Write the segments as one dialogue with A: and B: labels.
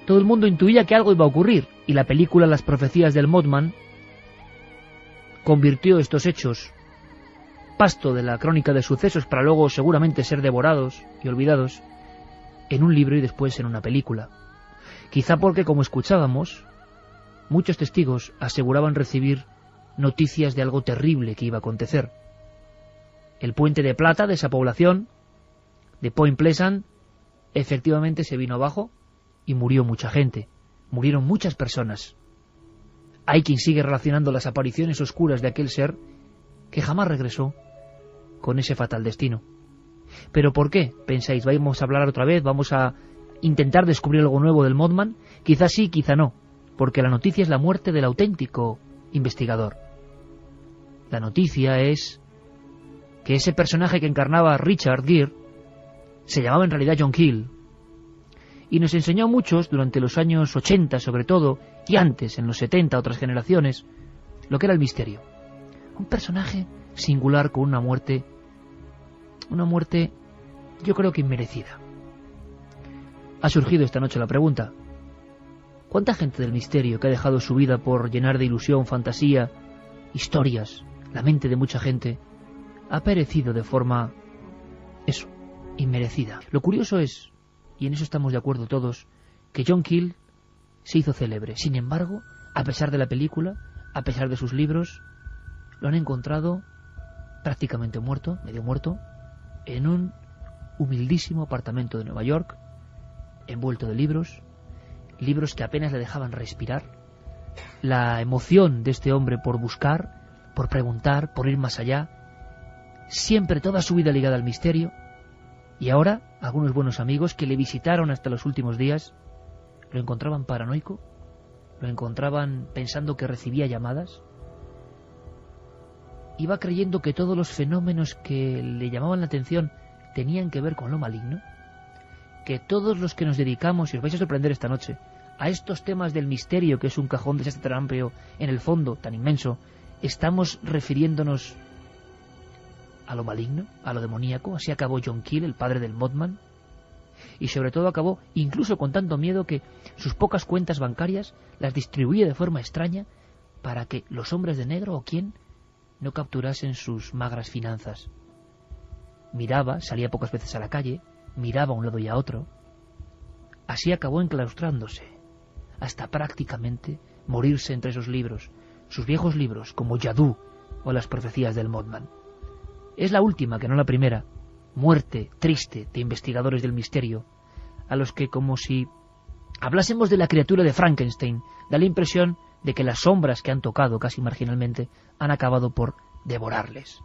A: Todo el mundo intuía que algo iba a ocurrir, y la película Las profecías del Mothman convirtió estos hechos, pasto de la crónica de sucesos para luego seguramente ser devorados y olvidados, en un libro y después en una película. Quizá porque, como escuchábamos, muchos testigos aseguraban recibir noticias de algo terrible que iba a acontecer. El puente de plata de esa población, de Point Pleasant, efectivamente se vino abajo y murió mucha gente, murieron muchas personas. Hay quien sigue relacionando las apariciones oscuras de aquel ser que jamás regresó con ese fatal destino. ¿Pero por qué? Pensáis, ¿vamos a hablar otra vez? ¿Vamos a intentar descubrir algo nuevo del Mothman? Quizá sí, quizá no, porque la noticia es la muerte del auténtico investigador. La noticia es que ese personaje que encarnaba a Richard Gere se llamaba en realidad John Keel, y nos enseñó a muchos durante los años 80 sobre todo, y antes, en los 70, otras generaciones, lo que era el misterio. Un personaje singular con una muerte yo creo que inmerecida. Ha surgido esta noche la pregunta: ¿cuánta gente del misterio que ha dejado su vida por llenar de ilusión, fantasía, historias, la mente de mucha gente, ha perecido de forma, inmerecida? Lo curioso es, y en eso estamos de acuerdo todos, que John Keel se hizo célebre. Sin embargo, a pesar de la película, a pesar de sus libros, lo han encontrado prácticamente muerto, medio muerto, en un humildísimo apartamento de Nueva York, envuelto de libros que apenas le dejaban respirar. La emoción de este hombre por buscar, por preguntar, por ir más allá, siempre toda su vida ligada al misterio. Y ahora, algunos buenos amigos que le visitaron hasta los últimos días, lo encontraban paranoico, lo encontraban pensando que recibía llamadas, iba creyendo que todos los fenómenos que le llamaban la atención tenían que ver con lo maligno, que todos los que nos dedicamos, y os vais a sorprender esta noche, a estos temas del misterio, que es un cajón desastre tan amplio, en el fondo tan inmenso, estamos refiriéndonos a lo maligno, a lo demoníaco. Así acabó John Keel, el padre del Mothman, y sobre todo acabó incluso con tanto miedo que sus pocas cuentas bancarias las distribuía de forma extraña para que los hombres de negro o quién no capturasen sus magras finanzas. Miraba, salía pocas veces a la calle, miraba a un lado y a otro. Así acabó enclaustrándose, hasta prácticamente morirse entre esos libros, sus viejos libros como Yadú o Las profecías del Mothman. Es la última, que no la primera, muerte triste de investigadores del misterio, a los que, como si hablásemos de la criatura de Frankenstein, da la impresión de que las sombras que han tocado casi marginalmente han acabado por devorarles.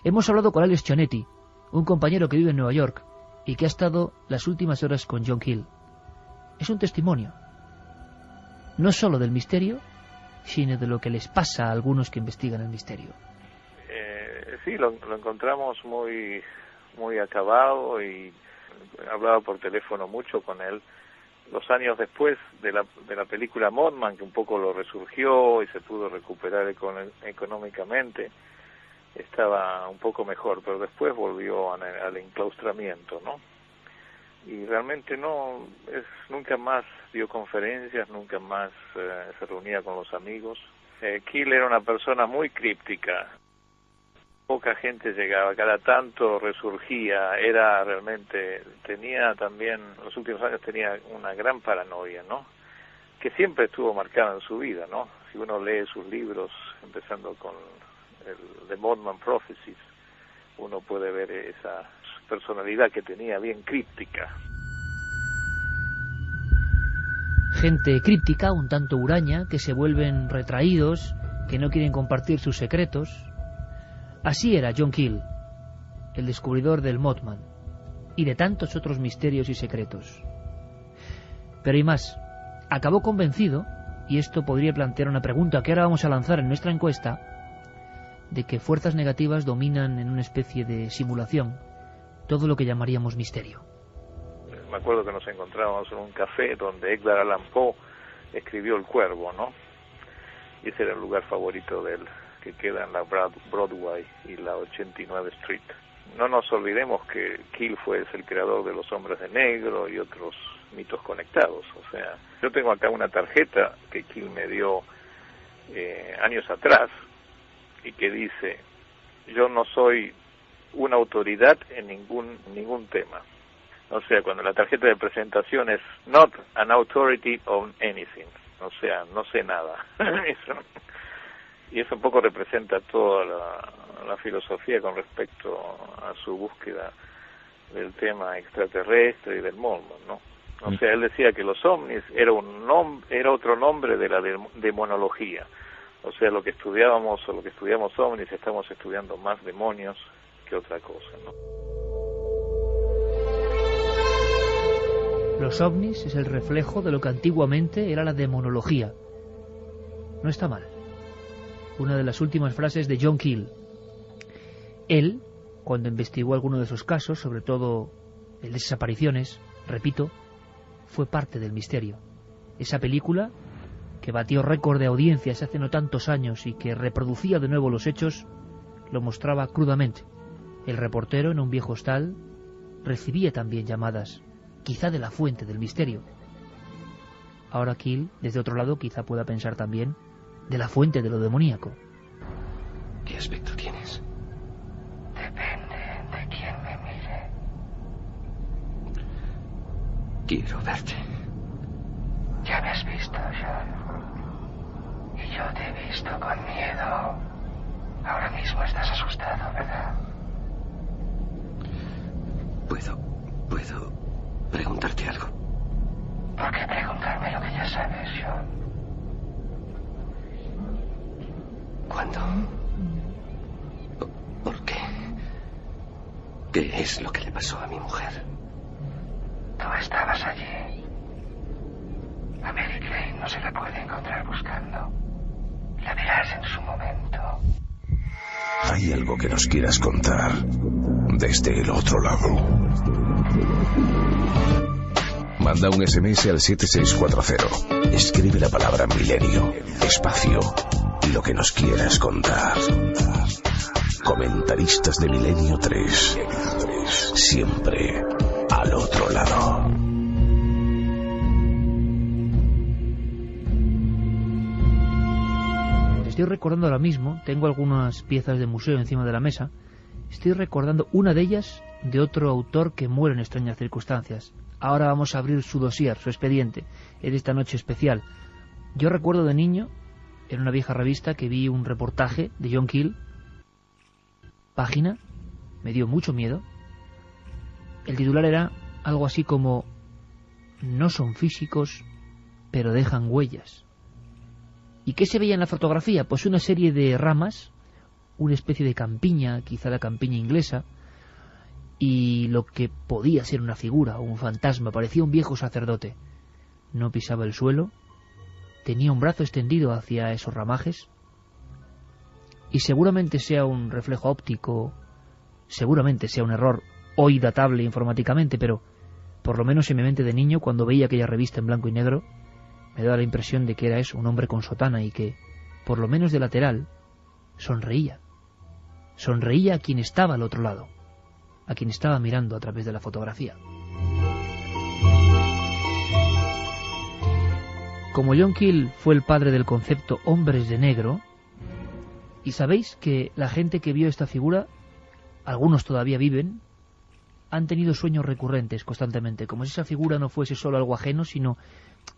A: Hemos hablado con Alex Cionetti, un compañero que vive en Nueva York y que ha estado las últimas horas con John Keel. Es un testimonio, no solo del misterio, sino de lo que les pasa a algunos que investigan el misterio.
B: Sí, lo encontramos muy acabado, y hablaba por teléfono mucho con él. Los años después de la película Mothman, que un poco lo resurgió y se pudo recuperar económicamente, estaba un poco mejor, pero después volvió al enclaustramiento, ¿no? Y realmente nunca más dio conferencias, nunca más se reunía con los amigos. Keel era una persona muy críptica, poca gente llegaba, cada tanto resurgía, tenía también, en los últimos años tenía una gran paranoia, ¿no? Que siempre estuvo marcada en su vida, ¿no? Si uno lee sus libros, empezando con The Mothman Prophecies, uno puede ver esa personalidad que tenía bien críptica.
A: Gente críptica, un tanto huraña, que se vuelven retraídos, que no quieren compartir sus secretos. Así era John Keel, el descubridor del Mothman y de tantos otros misterios y secretos. Pero hay más. Acabó convencido, y esto podría plantear una pregunta que ahora vamos a lanzar en nuestra encuesta, de que fuerzas negativas dominan en una especie de simulación todo lo que llamaríamos misterio.
B: Me acuerdo que nos encontrábamos en un café donde Edgar Allan Poe escribió El Cuervo, ¿no? Y ese era el lugar favorito de él, que queda en la Broadway y la 89 Street. No nos olvidemos que Keel fue el creador de Los Hombres de Negro y otros mitos conectados. O sea, yo tengo acá una tarjeta que Keel me dio años atrás y que dice: yo no soy una autoridad en ningún tema. O sea, cuando la tarjeta de presentación es not an authority on anything, o sea, no sé nada. Y eso un poco representa toda la filosofía con respecto a su búsqueda del tema extraterrestre y del Mothman, ¿no? O sea, él decía que los ovnis era otro nombre de la demonología. O sea, lo que estudiamos ovnis, estamos estudiando más demonios que otra cosa, ¿no?
A: Los ovnis es el reflejo de lo que antiguamente era la demonología. No está mal. Una de las últimas frases de John Keel. Él, cuando investigó alguno de esos casos, sobre todo el de esas apariciones, repito, fue parte del misterio. Esa película, que batió récord de audiencias hace no tantos años y que reproducía de nuevo los hechos, lo mostraba crudamente. El reportero, en un viejo hostal, recibía también llamadas, quizá de la fuente del misterio. Ahora Keel, desde otro lado, quizá pueda pensar también de la fuente de lo demoníaco.
C: ¿Qué aspecto tienes?
D: Depende de quién me mire.
C: Quiero verte.
D: Ya me has visto, John. Y yo te he visto con miedo. Ahora mismo estás asustado, ¿verdad?
C: ¿Puedo preguntarte algo?
D: ¿Por qué preguntarme lo que ya sabes, John?
C: ¿Cuándo? ¿Por qué? ¿Qué es lo que le pasó a mi mujer?
D: Tú estabas allí. A Mary Crane no se la puede encontrar buscando. La verás en su momento.
E: ¿Hay algo que nos quieras contar desde el otro lado? Manda un SMS al 7640. Escribe la palabra milenio, espacio, y lo que nos quieras contar. Comentaristas de Milenio 3. Siempre al otro lado.
A: Estoy recordando ahora mismo, tengo algunas piezas de museo encima de la mesa, estoy recordando una de ellas de otro autor que muere en extrañas circunstancias. Ahora vamos a abrir su dossier, su expediente, en esta noche especial. Yo recuerdo de niño, en una vieja revista, que vi un reportaje de John Keel, página, me dio mucho miedo. El titular era algo así como: no son físicos, pero dejan huellas. ¿Y qué se veía en la fotografía? Pues una serie de ramas, una especie de campiña, quizá la campiña inglesa, y lo que podía ser una figura o un fantasma, parecía un viejo sacerdote. No pisaba el suelo, tenía un brazo extendido hacia esos ramajes, y seguramente sea un reflejo óptico, seguramente sea un error hoy datable informáticamente, pero por lo menos en mi mente de niño, cuando veía aquella revista en blanco y negro, me daba la impresión de que era eso, un hombre con sotana, y que, por lo menos de lateral, sonreía. Sonreía a quien estaba al otro lado, a quien estaba mirando a través de la fotografía. Como John Keel fue el padre del concepto hombres de negro, y sabéis que la gente que vio esta figura, algunos todavía viven, han tenido sueños recurrentes constantemente, como si esa figura no fuese solo algo ajeno, sino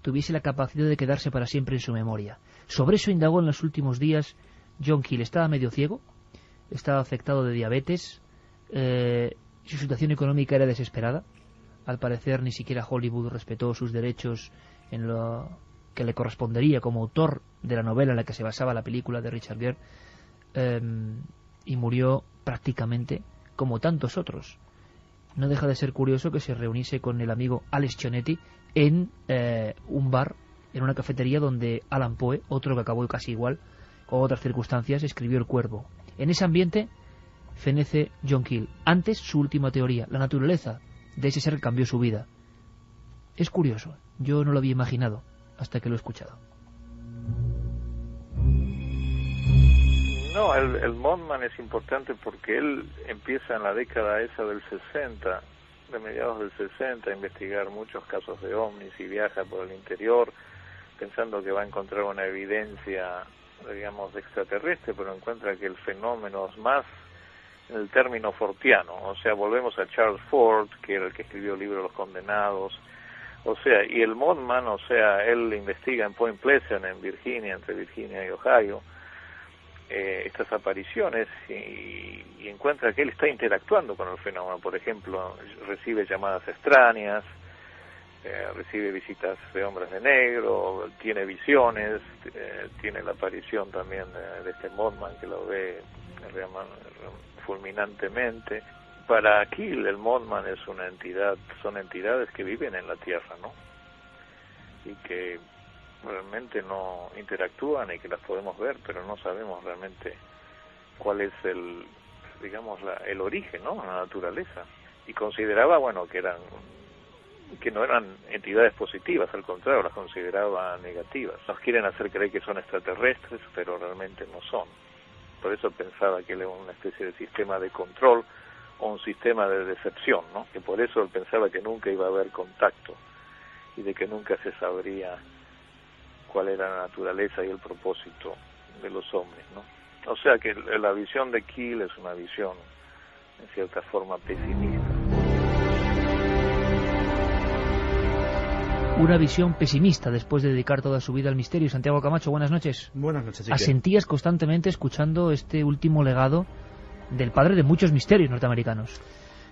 A: tuviese la capacidad de quedarse para siempre en su memoria. Sobre eso indagó en los últimos días John Keel. Estaba medio ciego, estaba afectado de diabetes, su situación económica era desesperada. Al parecer ni siquiera Hollywood respetó sus derechos en lo que le correspondería como autor de la novela en la que se basaba la película de Richard Gere, y murió prácticamente como tantos otros. No deja de ser curioso que se reuniese con el amigo Alex Cionetti en un bar, en una cafetería donde Alan Poe, otro que acabó casi igual, con otras circunstancias, escribió El Cuervo. En ese ambiente fenece John Keel. Antes, su última teoría, la naturaleza de ese ser cambió su vida. Es curioso, yo no lo había imaginado hasta que lo he escuchado.
B: No, el Mothman es importante porque él empieza en la década esa del 60, de mediados del 60 a investigar muchos casos de ovnis y viaja por el interior pensando que va a encontrar una evidencia, digamos, extraterrestre, pero encuentra que el fenómeno es más en el término fortiano, o sea, volvemos a Charles Fort, que era el que escribió el libro Los Condenados, o sea, y el Mothman, o sea, él investiga en Point Pleasant, en Virginia, entre Virginia y Ohio, estas apariciones y encuentra que él está interactuando con el fenómeno. Por ejemplo, recibe llamadas extrañas, recibe visitas de hombres de negro, tiene visiones, tiene la aparición también de este Mothman que lo ve fulminantemente. Para Keel el Mothman es una entidad, son entidades que viven en la Tierra, ¿no? Y que realmente no interactúan y que las podemos ver, pero no sabemos realmente cuál es el, digamos, el origen, ¿no? La naturaleza. Y consideraba, bueno, que no eran entidades positivas, al contrario, las consideraba negativas. Nos quieren hacer creer que son extraterrestres, pero realmente no son. Por eso pensaba que era una especie de sistema de control o un sistema de decepción, ¿no? Que por eso él pensaba que nunca iba a haber contacto y de que nunca se sabría cuál era la naturaleza y el propósito de los hombres, ¿no? O sea que la visión de Keel es una visión, en cierta forma, pesimista.
A: Una visión pesimista después de dedicar toda su vida al misterio. Santiago Camacho, buenas noches.
F: Buenas noches, Iker.
A: Asentías constantemente escuchando este último legado del padre de muchos misterios norteamericanos.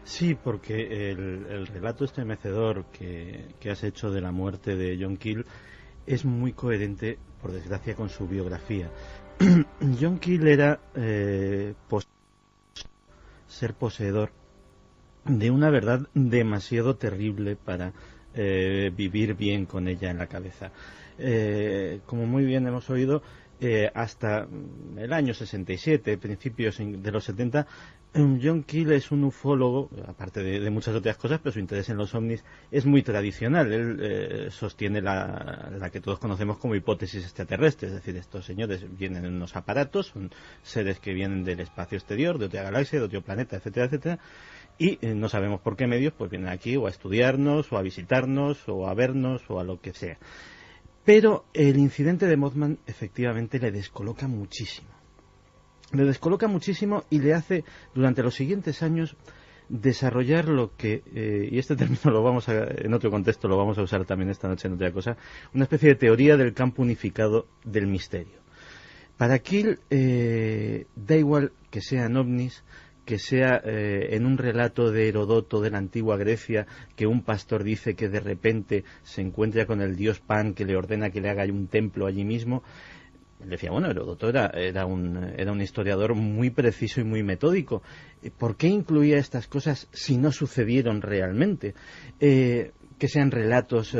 F: Sí, porque el relato estremecedor que has hecho de la muerte de John Keel es muy coherente, por desgracia, con su biografía. John Keel era ser poseedor de una verdad demasiado terrible para vivir bien con ella en la cabeza. Como muy bien hemos oído, hasta el año 67, principios de los 70, John Keel es un ufólogo, aparte de muchas otras cosas, pero su interés en los ovnis es muy tradicional. Él sostiene la que todos conocemos como hipótesis extraterrestre, es decir, estos señores vienen en unos aparatos, son seres que vienen del espacio exterior, de otra galaxia, de otro planeta, etcétera, etcétera, y no sabemos por qué medios, pues vienen aquí o a estudiarnos, o a visitarnos, o a vernos, o a lo que sea. Pero el incidente de Mothman efectivamente le descoloca muchísimo. Le descoloca muchísimo y le hace, durante los siguientes años, desarrollar lo que, y este término lo vamos en otro contexto lo vamos a usar también esta noche en otra cosa, una especie de teoría del campo unificado del misterio. Para Keel, da igual que sean ovnis, que sea en un relato de Herodoto de la antigua Grecia, que un pastor dice que de repente se encuentra con el dios Pan que le ordena que le haga un templo allí mismo. Él decía, bueno, Herodoto era un historiador muy preciso y muy metódico. ¿Por qué incluía estas cosas si no sucedieron realmente? Que sean relatos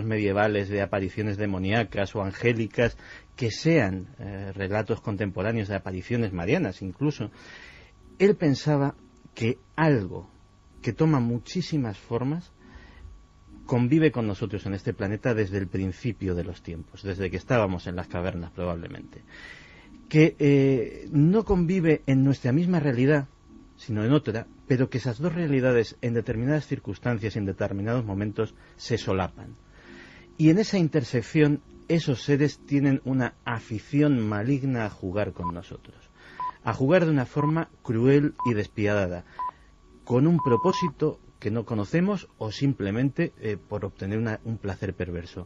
F: medievales de apariciones demoníacas o angélicas, que sean relatos contemporáneos de apariciones marianas incluso. Él pensaba que algo que toma muchísimas formas convive con nosotros en este planeta desde el principio de los tiempos, desde que estábamos en las cavernas probablemente, que no convive en nuestra misma realidad, sino en otra, pero que esas dos realidades en determinadas circunstancias y en determinados momentos se solapan. Y en esa intersección esos seres tienen una afición maligna a jugar con nosotros, a jugar de una forma cruel y despiadada, con un propósito que no conocemos o simplemente por obtener un placer perverso.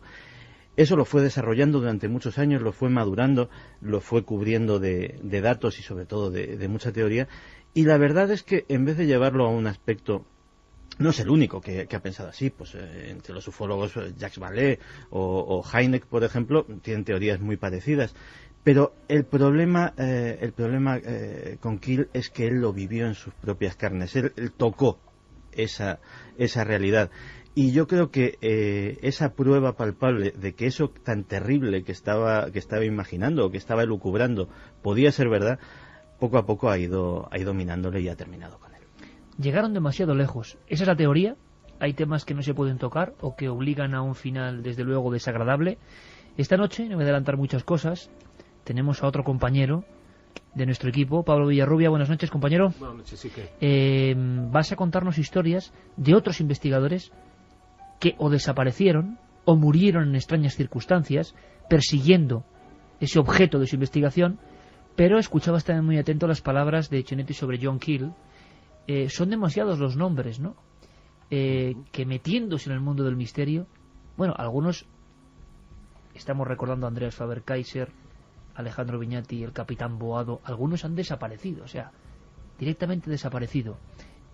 F: Eso lo fue desarrollando durante muchos años, lo fue madurando, lo fue cubriendo de datos y sobre todo de mucha teoría, y la verdad es que en vez de llevarlo a un aspecto, no es el único que ha pensado así, pues entre los ufólogos Jacques Vallée o Hynek, por ejemplo, tienen teorías muy parecidas. Pero el problema con Keel es que él lo vivió en sus propias carnes, él tocó esa realidad. Y yo creo que esa prueba palpable de que eso tan terrible que estaba imaginando o que estaba elucubrando podía ser verdad, poco a poco ha ido minándole y ha terminado con él.
A: Llegaron demasiado lejos. Esa es la teoría. Hay temas que no se pueden tocar o que obligan a un final, desde luego, desagradable. Esta noche, no voy a adelantar muchas cosas, tenemos a otro compañero de nuestro equipo, Pablo Villarrubia. Buenas noches, compañero.
G: Buenas noches, sí que...
A: Vas a contarnos historias de otros investigadores que o desaparecieron o murieron en extrañas circunstancias persiguiendo ese objeto de su investigación, pero escuchabas también muy atento las palabras de Chinetti sobre John Keel. Son demasiados los nombres, ¿no? Que metiéndose en el mundo del misterio, bueno, algunos estamos recordando a Andreas Faber-Kaiser, Alejandro Viñati, el capitán Boado, algunos han desaparecido, o sea, directamente desaparecido.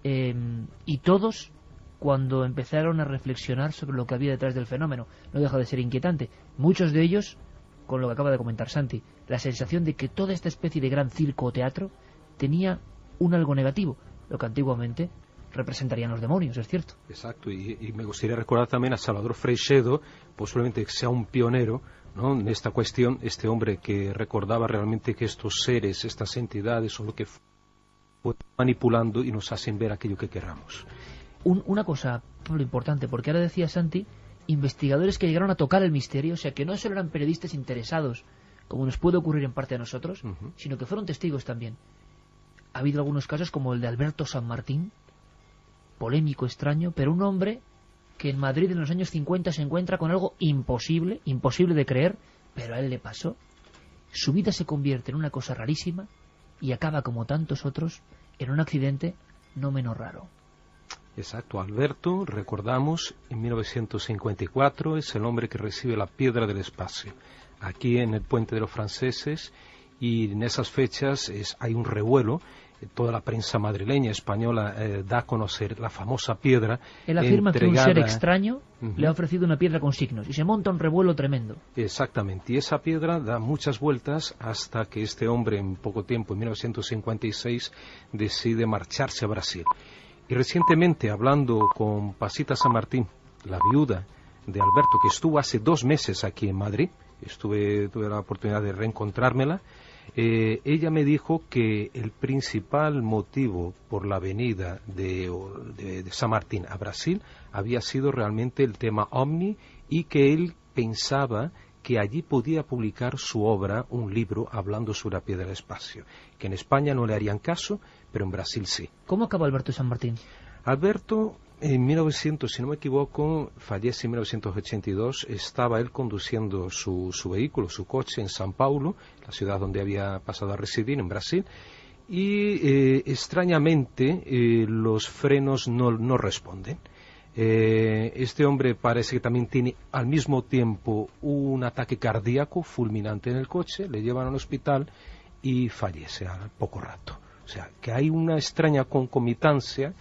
A: Y todos, cuando empezaron a reflexionar sobre lo que había detrás del fenómeno, no deja de ser inquietante. Muchos de ellos, con lo que acaba de comentar Santi, la sensación de que toda esta especie de gran circo o teatro tenía un algo negativo, lo que antiguamente representarían los demonios, es cierto.
G: Exacto, y me gustaría recordar también a Salvador Freixedo, posiblemente que sea un pionero, ¿no?, en esta cuestión, este hombre que recordaba realmente que estos seres, estas entidades son lo que fueron manipulando y nos hacen ver aquello que queramos.
A: Una cosa, Pablo, importante, porque ahora decía Santi, investigadores que llegaron a tocar el misterio, o sea, que no solo eran periodistas interesados, como nos puede ocurrir en parte a nosotros, sino que fueron testigos también. Ha habido algunos casos como el de Alberto San Martín, polémico, extraño, pero un hombre que en Madrid en los años 50 se encuentra con algo imposible de creer, pero a él le pasó. Su vida se convierte en una cosa rarísima y acaba, como tantos otros, en un accidente no menos raro.
G: Exacto, Alberto, recordamos, en 1954 es el hombre que recibe la piedra del espacio, aquí en el Puente de los Franceses, y en esas fechas hay un revuelo. Toda la prensa madrileña, española, da a conocer la famosa piedra.
A: Él afirma que un ser extraño le ha ofrecido una piedra con signos y se monta un revuelo tremendo.
G: Exactamente, y esa piedra da muchas vueltas hasta que este hombre en poco tiempo, en 1956, decide marcharse a Brasil. Y recientemente, hablando con Pasita San Martín, la viuda de Alberto, que estuvo hace 2 meses aquí en Madrid, tuve la oportunidad de reencontrármela, ella me dijo que el principal motivo por la venida de San Martín a Brasil había sido realmente el tema OVNI, y que él pensaba que allí podía publicar su obra, un libro hablando sobre la piedra del espacio, que en España no le harían caso, pero en Brasil sí.
A: ¿Cómo acabó Alberto San Martín?
G: Alberto, en 1900, si no me equivoco, fallece en 1982, estaba él conduciendo su vehículo, su coche, en São Paulo, la ciudad donde había pasado a residir, en Brasil, y extrañamente los frenos no responden. Este hombre parece que también tiene al mismo tiempo un ataque cardíaco fulminante en el coche, le llevan al hospital y fallece al poco rato. O sea, que hay una extraña concomitancia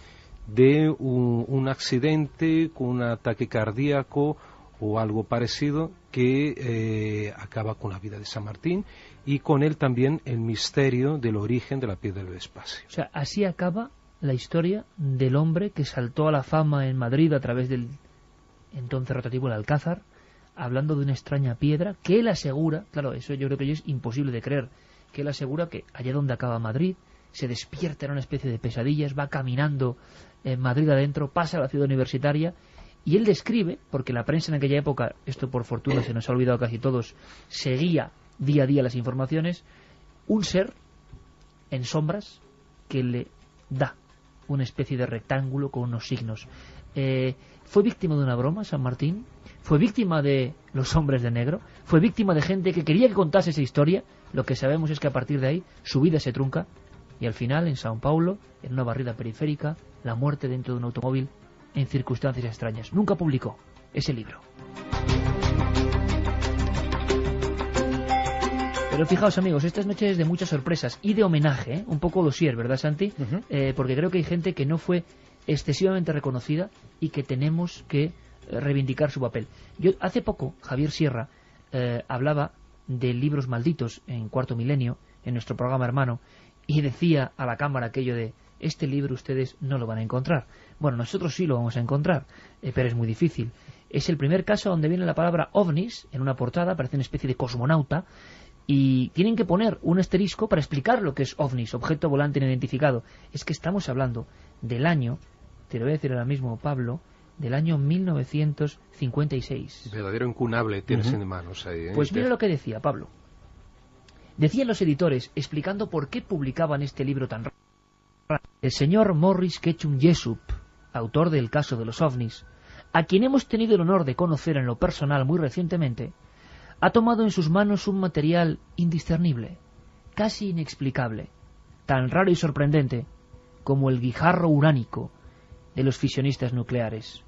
G: de un accidente con un ataque cardíaco o algo parecido que acaba con la vida de San Martín, y con él también el misterio del origen de la piedra del espacio.
A: O sea, así acaba la historia del hombre que saltó a la fama en Madrid a través del entonces rotativo el Alcázar, hablando de una extraña piedra que él asegura, claro, eso yo creo que es imposible de creer, que él asegura que allá donde acaba Madrid se despierta en una especie de pesadillas, va caminando en Madrid adentro, pasa a la ciudad universitaria, y él describe, porque la prensa en aquella época, esto por fortuna se nos ha olvidado casi todos, seguía día a día las informaciones, un ser en sombras que le da una especie de rectángulo con unos signos. ¿Fue víctima de una broma San Martín? ¿Fue víctima de los hombres de negro? ¿Fue víctima de gente que quería que contase esa historia? Lo que sabemos es que a partir de ahí su vida se trunca, y al final, en São Paulo, en una barrida periférica, la muerte dentro de un automóvil en circunstancias extrañas. Nunca publicó ese libro. Pero fijaos, amigos, estas noches de muchas sorpresas y de homenaje, un poco dossier, ¿verdad, Santi? Porque creo que hay gente que no fue excesivamente reconocida y que tenemos que reivindicar su papel. Yo hace poco, Javier Sierra hablaba de libros malditos en Cuarto Milenio, en nuestro programa hermano, y decía a la cámara aquello de: este libro ustedes no lo van a encontrar. Bueno, nosotros sí lo vamos a encontrar, pero es muy difícil. Es el primer caso donde viene la palabra ovnis en una portada, parece una especie de cosmonauta, y tienen que poner un asterisco para explicar lo que es ovnis, objeto volante no identificado. Es que estamos hablando del año, te lo voy a decir ahora mismo, Pablo, del año 1956.
G: Verdadero incunable tienes en manos ahí, ¿eh?
A: Pues mira lo que decía Pablo. Decían los editores, explicando por qué publicaban este libro tan raro. El señor Morris Ketchum Jessup, autor del caso de los ovnis, a quien hemos tenido el honor de conocer en lo personal muy recientemente, ha tomado en sus manos un material indiscernible, casi inexplicable, tan raro y sorprendente como el guijarro uránico de los fisionistas nucleares.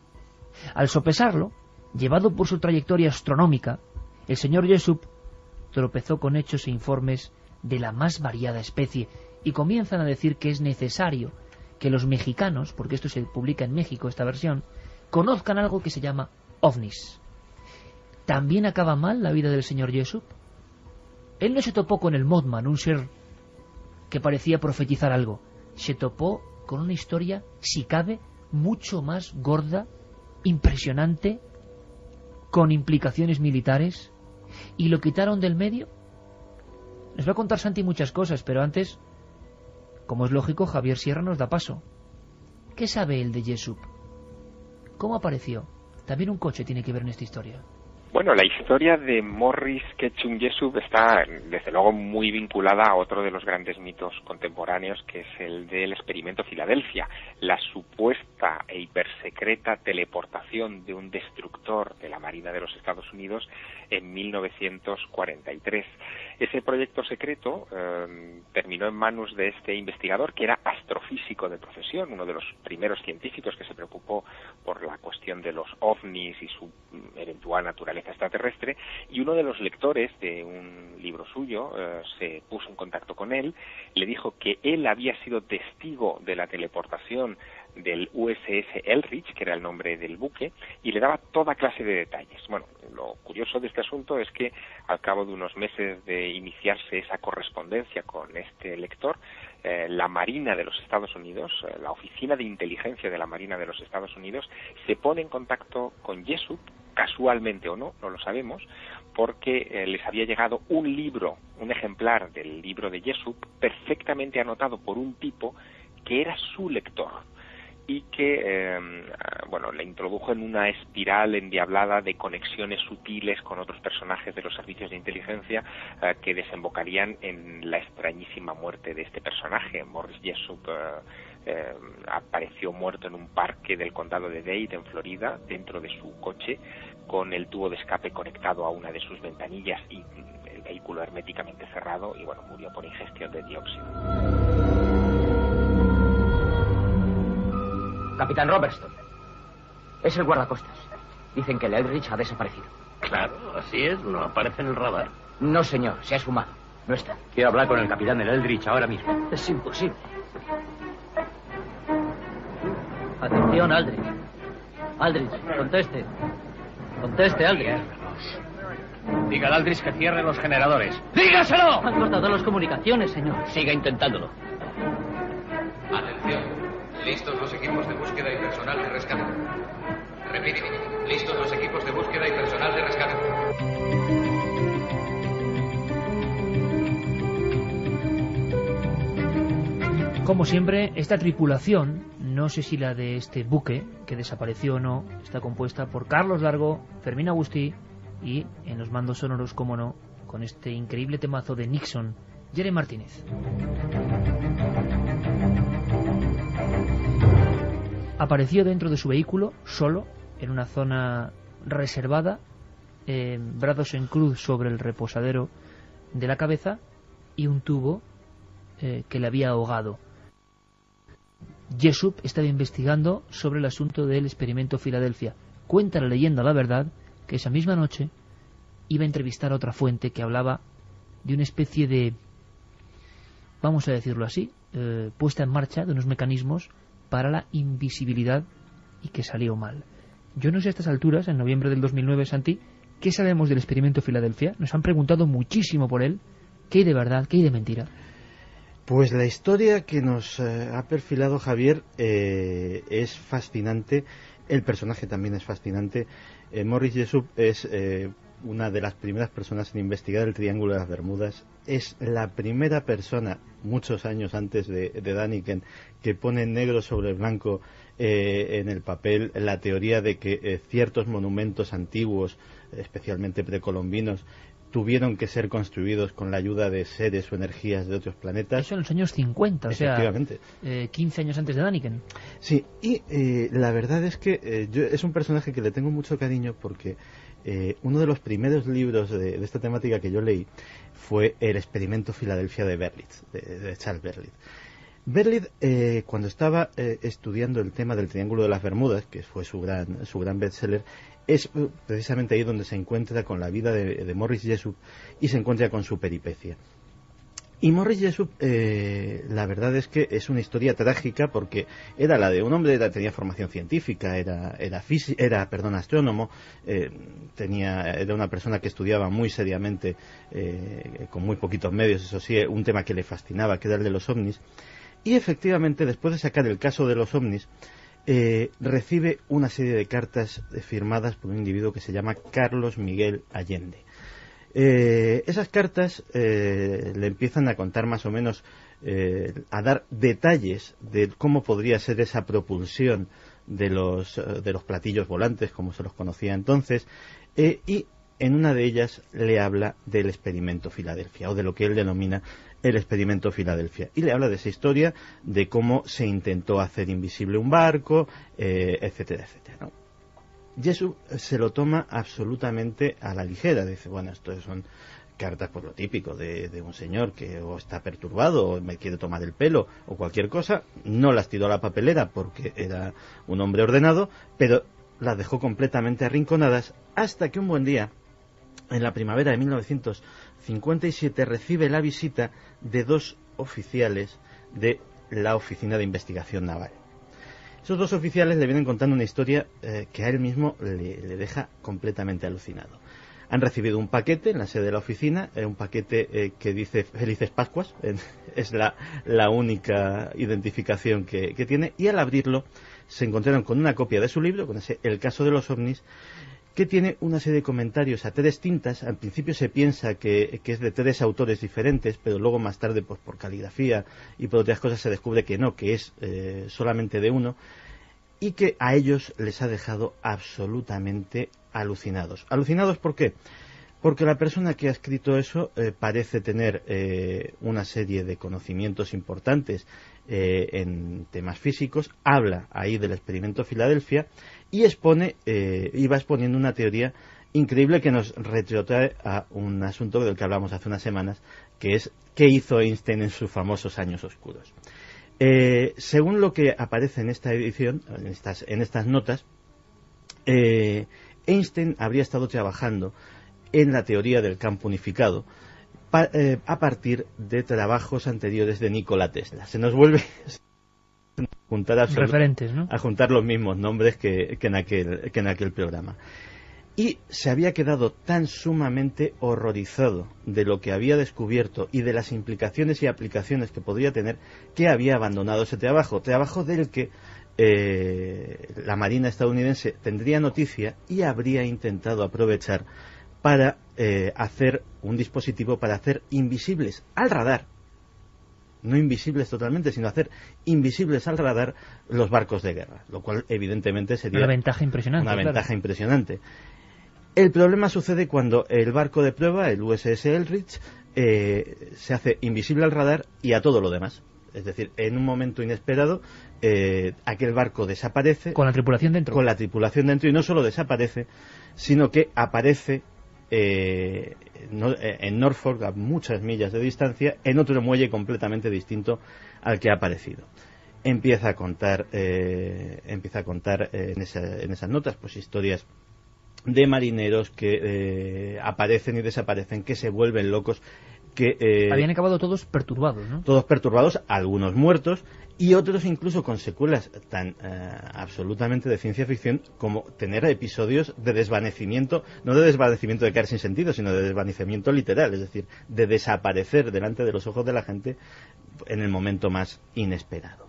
A: Al sopesarlo, llevado por su trayectoria astronómica, el señor Jessup tropezó con hechos e informes de la más variada especie, y comienzan a decir que es necesario que los mexicanos, porque esto se publica en México, esta versión, conozcan algo que se llama ovnis. ¿También acaba mal la vida del señor Jessup? Él no se topó con el Mothman, un ser que parecía profetizar algo. Se topó con una historia, si cabe, mucho más gorda, impresionante, con implicaciones militares, y lo quitaron del medio. Nos va a contar Santi muchas cosas, pero antes, como es lógico, Javier Sierra nos da paso. ¿Qué sabe él de Jessup? ¿Cómo apareció? También un coche tiene que ver en esta historia.
H: Bueno, la historia de Morris Ketchum Jessup está, desde luego, muy vinculada a otro de los grandes mitos contemporáneos, que es el del experimento Filadelfia, la supuesta e hipersecreta teleportación de un destructor de la Marina de los Estados Unidos en 1943. Ese proyecto secreto terminó en manos de este investigador, que era astrofísico de profesión, uno de los primeros científicos que se preocupó por la cuestión de los ovnis y su eventual naturaleza extraterrestre, y uno de los lectores de un libro suyo se puso en contacto con él, le dijo que él había sido testigo de la teleportación del USS Eldridge, que era el nombre del buque, y le daba toda clase de detalles. Bueno, lo curioso de este asunto es que al cabo de unos meses de iniciarse esa correspondencia con este lector, la Marina de los Estados Unidos, la Oficina de Inteligencia de la Marina de los Estados Unidos, se pone en contacto con Jessup, casualmente o no, no lo sabemos, porque les había llegado un libro, un ejemplar del libro de Jessup, perfectamente anotado por un tipo que era su lector, y que le introdujo en una espiral endiablada de conexiones sutiles con otros personajes de los servicios de inteligencia que desembocarían en la extrañísima muerte de este personaje. Morris Jessup apareció muerto en un parque del condado de Dade, en Florida, dentro de su coche, con el tubo de escape conectado a una de sus ventanillas y el vehículo herméticamente cerrado, y murió por ingestión de dióxido.
I: Capitán Robertson, es el guardacostas. Dicen que el Eldridge ha desaparecido.
J: Claro, así es, no aparece en el radar.
I: No, señor, se ha esfumado. No está.
J: Quiero hablar con el capitán del Eldridge ahora mismo.
I: Es imposible.
K: Atención, Aldrich. Aldrich, conteste. Conteste, Aldrich.
J: Diga al Aldrich que cierre los generadores.
K: ¡Dígaselo! Han cortado las comunicaciones, señor.
J: Siga intentándolo.
L: Atención. Listos los equipos de búsqueda y personal de rescate. Repito, listos los equipos de búsqueda y personal de rescate.
A: Como siempre, esta tripulación, no sé si la de este buque, que desapareció o no, está compuesta por Carlos Largo, Fermín Agustí y, en los mandos sonoros, como no, con este increíble temazo de Nixon, Jerry Martínez. Apareció dentro de su vehículo, solo, en una zona reservada, brazos en cruz sobre el reposadero de la cabeza y un tubo que le había ahogado. Jessup estaba investigando sobre el asunto del experimento Filadelfia. Cuenta la leyenda, la verdad, que esa misma noche iba a entrevistar a otra fuente que hablaba de una especie de, vamos a decirlo así, puesta en marcha de unos mecanismos para la invisibilidad, y que salió mal. Yo no sé a estas alturas, en noviembre del 2009, Santi, ¿qué sabemos del experimento Filadelfia? Nos han preguntado muchísimo por él. ¿Qué hay de verdad? ¿Qué hay de mentira?
F: Pues la historia que nos ha perfilado Javier es fascinante. El personaje también es fascinante. Morris Jessup es una de las primeras personas en investigar el Triángulo de las Bermudas. Es la primera persona, muchos años antes de Daniken, que pone negro sobre blanco en el papel la teoría de que ciertos monumentos antiguos, especialmente precolombinos, tuvieron que ser construidos con la ayuda de seres o energías de otros planetas.
A: Eso en los años 50, o sea, 15 años antes de Daniken.
F: Sí, y la verdad es que es un personaje que le tengo mucho cariño porque uno de los primeros libros de esta temática que yo leí fue El experimento Filadelfia de Berlitz, de Charles Berlitz. Berlitz, cuando estaba estudiando el tema del Triángulo de las Bermudas, que fue su gran bestseller, es precisamente ahí donde se encuentra con la vida de Morris Jessup y se encuentra con su peripecia. Y Morris Jessup, la verdad es que es una historia trágica porque era la de un hombre, tenía formación científica, era astrónomo, era una persona que estudiaba muy seriamente, con muy poquitos medios, eso sí, un tema que le fascinaba, que era el de los ovnis. Y efectivamente, después de sacar el caso de los ovnis, recibe una serie de cartas firmadas por un individuo que se llama Carlos Miguel Allende. Esas cartas le empiezan a contar más o menos, a dar detalles de cómo podría ser esa propulsión de los platillos volantes, como se los conocía entonces, y en una de ellas le habla del experimento Filadelfia, o de lo que él denomina el experimento Filadelfia, y le habla de esa historia, de cómo se intentó hacer invisible un barco, etcétera, etcétera, ¿no? Jessup se lo toma absolutamente a la ligera. Dice, bueno, esto son cartas por lo típico de un señor que o está perturbado o me quiere tomar el pelo o cualquier cosa. No las tiró a la papelera porque era un hombre ordenado, pero las dejó completamente arrinconadas hasta que un buen día, en la primavera de 1957, recibe la visita de 2 oficiales de la Oficina de Investigación Naval. Esos 2 oficiales le vienen contando una historia que a él mismo le deja completamente alucinado. Han recibido un paquete en la sede de la oficina, un paquete que dice Felices Pascuas, es la única identificación que tiene, y al abrirlo se encontraron con una copia de su libro, con ese El caso de los ovnis, que tiene una serie de comentarios a 3 tintas. Al principio se piensa que es de 3 autores diferentes, pero luego más tarde, pues por caligrafía y por otras cosas, se descubre que no, que es solamente de uno, y que a ellos les ha dejado absolutamente alucinados. ¿Alucinados por qué? Porque la persona que ha escrito eso parece tener una serie de conocimientos importantes en temas físicos, habla ahí del experimento Filadelfia y va exponiendo una teoría increíble que nos retrotrae a un asunto del que hablamos hace unas semanas, que es qué hizo Einstein en sus famosos años oscuros. Según lo que aparece en esta edición, en estas notas, Einstein habría estado trabajando en la teoría del campo unificado a partir de trabajos anteriores de Nikola Tesla. Se nos vuelve
A: referentes, ¿no?
F: A juntar los mismos nombres que en aquel programa. Y se había quedado tan sumamente horrorizado de lo que había descubierto y de las implicaciones y aplicaciones que podría tener, que había abandonado ese trabajo del que la Marina estadounidense tendría noticia y habría intentado aprovechar para hacer un dispositivo para hacer invisibles al radar, no invisibles totalmente, sino hacer invisibles al radar los barcos de guerra, lo cual evidentemente sería
A: una ventaja impresionante.
F: El problema sucede cuando el barco de prueba, el USS Eldridge, se hace invisible al radar y a todo lo demás. Es decir, en un momento inesperado, aquel barco desaparece.
A: Con la tripulación dentro.
F: Y no solo desaparece, sino que aparece en Norfolk, a muchas millas de distancia, en otro muelle completamente distinto al que ha aparecido. Empieza a contar en esas notas pues historias de marineros que aparecen y desaparecen, que se vuelven locos, que
A: habían acabado todos perturbados, ¿no?
F: Todos perturbados, algunos muertos y otros incluso con secuelas tan absolutamente de ciencia ficción como tener episodios de desvanecimiento, no de desvanecimiento de quedar sin sentido, sino de desvanecimiento literal, es decir, de desaparecer delante de los ojos de la gente en el momento más inesperado.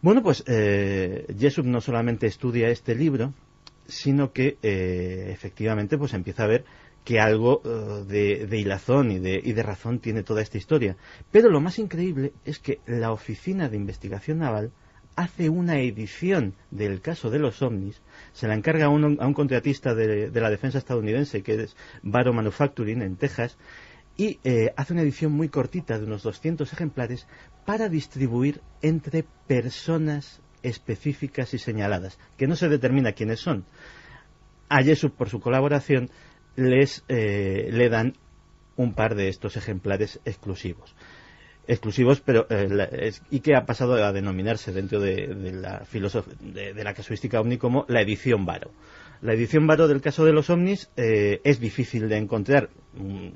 F: Bueno, pues Jessup no solamente estudia este libro, sino que efectivamente pues empieza a ver que algo de hilazón y de razón tiene toda esta historia. Pero lo más increíble es que la Oficina de Investigación Naval hace una edición del caso de los ovnis, se la encarga a un contratista de la defensa estadounidense, que es Barrow Manufacturing, en Texas, y hace una edición muy cortita de unos 200 ejemplares para distribuir entre personas específicas y señaladas, que no se determina quiénes son. A Jessup, por su colaboración, le dan un par de estos ejemplares exclusivos, pero y que ha pasado a denominarse dentro de la casuística ovni como la edición Barrow. La edición Barrow del caso de los ovnis es difícil de encontrar,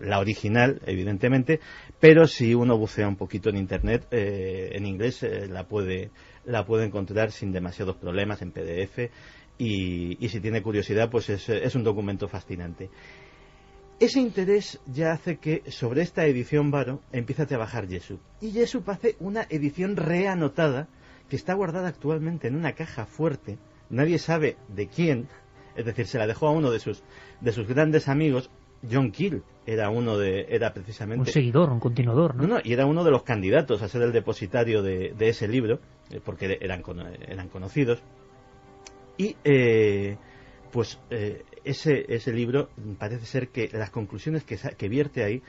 F: la original, evidentemente, pero si uno bucea un poquito en internet, en inglés, la puede encontrar sin demasiados problemas en PDF, y si tiene curiosidad, pues es un documento fascinante. Ese interés ya hace que sobre esta edición Barrow empiece a trabajar Jessup. Y Jessup hace una edición reanotada que está guardada actualmente en una caja fuerte. Nadie sabe de quién. Es decir, se la dejó a uno de sus grandes amigos. John Keel era precisamente...
A: Un seguidor, un continuador, ¿no?
F: No, y era uno de los candidatos a ser el depositario de ese libro, porque eran conocidos. Y... ese libro parece ser que las conclusiones que vierte ahí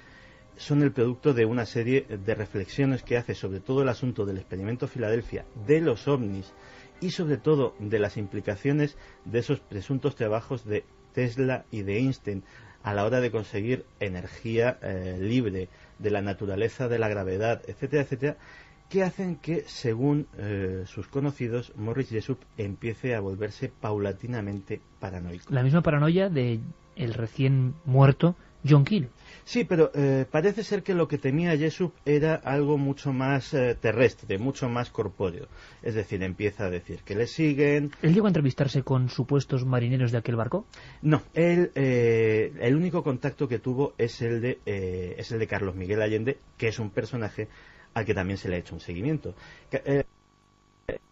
F: son el producto de una serie de reflexiones que hace sobre todo el asunto del experimento Filadelfia, de los ovnis y sobre todo de las implicaciones de esos presuntos trabajos de Tesla y de Einstein a la hora de conseguir energía libre de la naturaleza, de la gravedad, etcétera, etcétera, que hacen que, según sus conocidos, Morris Jessup empiece a volverse paulatinamente paranoico.
A: La misma paranoia de el recién muerto John Keel.
F: Sí, pero parece ser que lo que temía Jessup era algo mucho más terrestre, mucho más corpóreo. Es decir, empieza a decir que le siguen...
A: ¿Él llegó a entrevistarse con supuestos marineros de aquel barco?
F: No, el único contacto que tuvo es el de Carlos Miguel Allende, que es un personaje al que también se le ha hecho un seguimiento.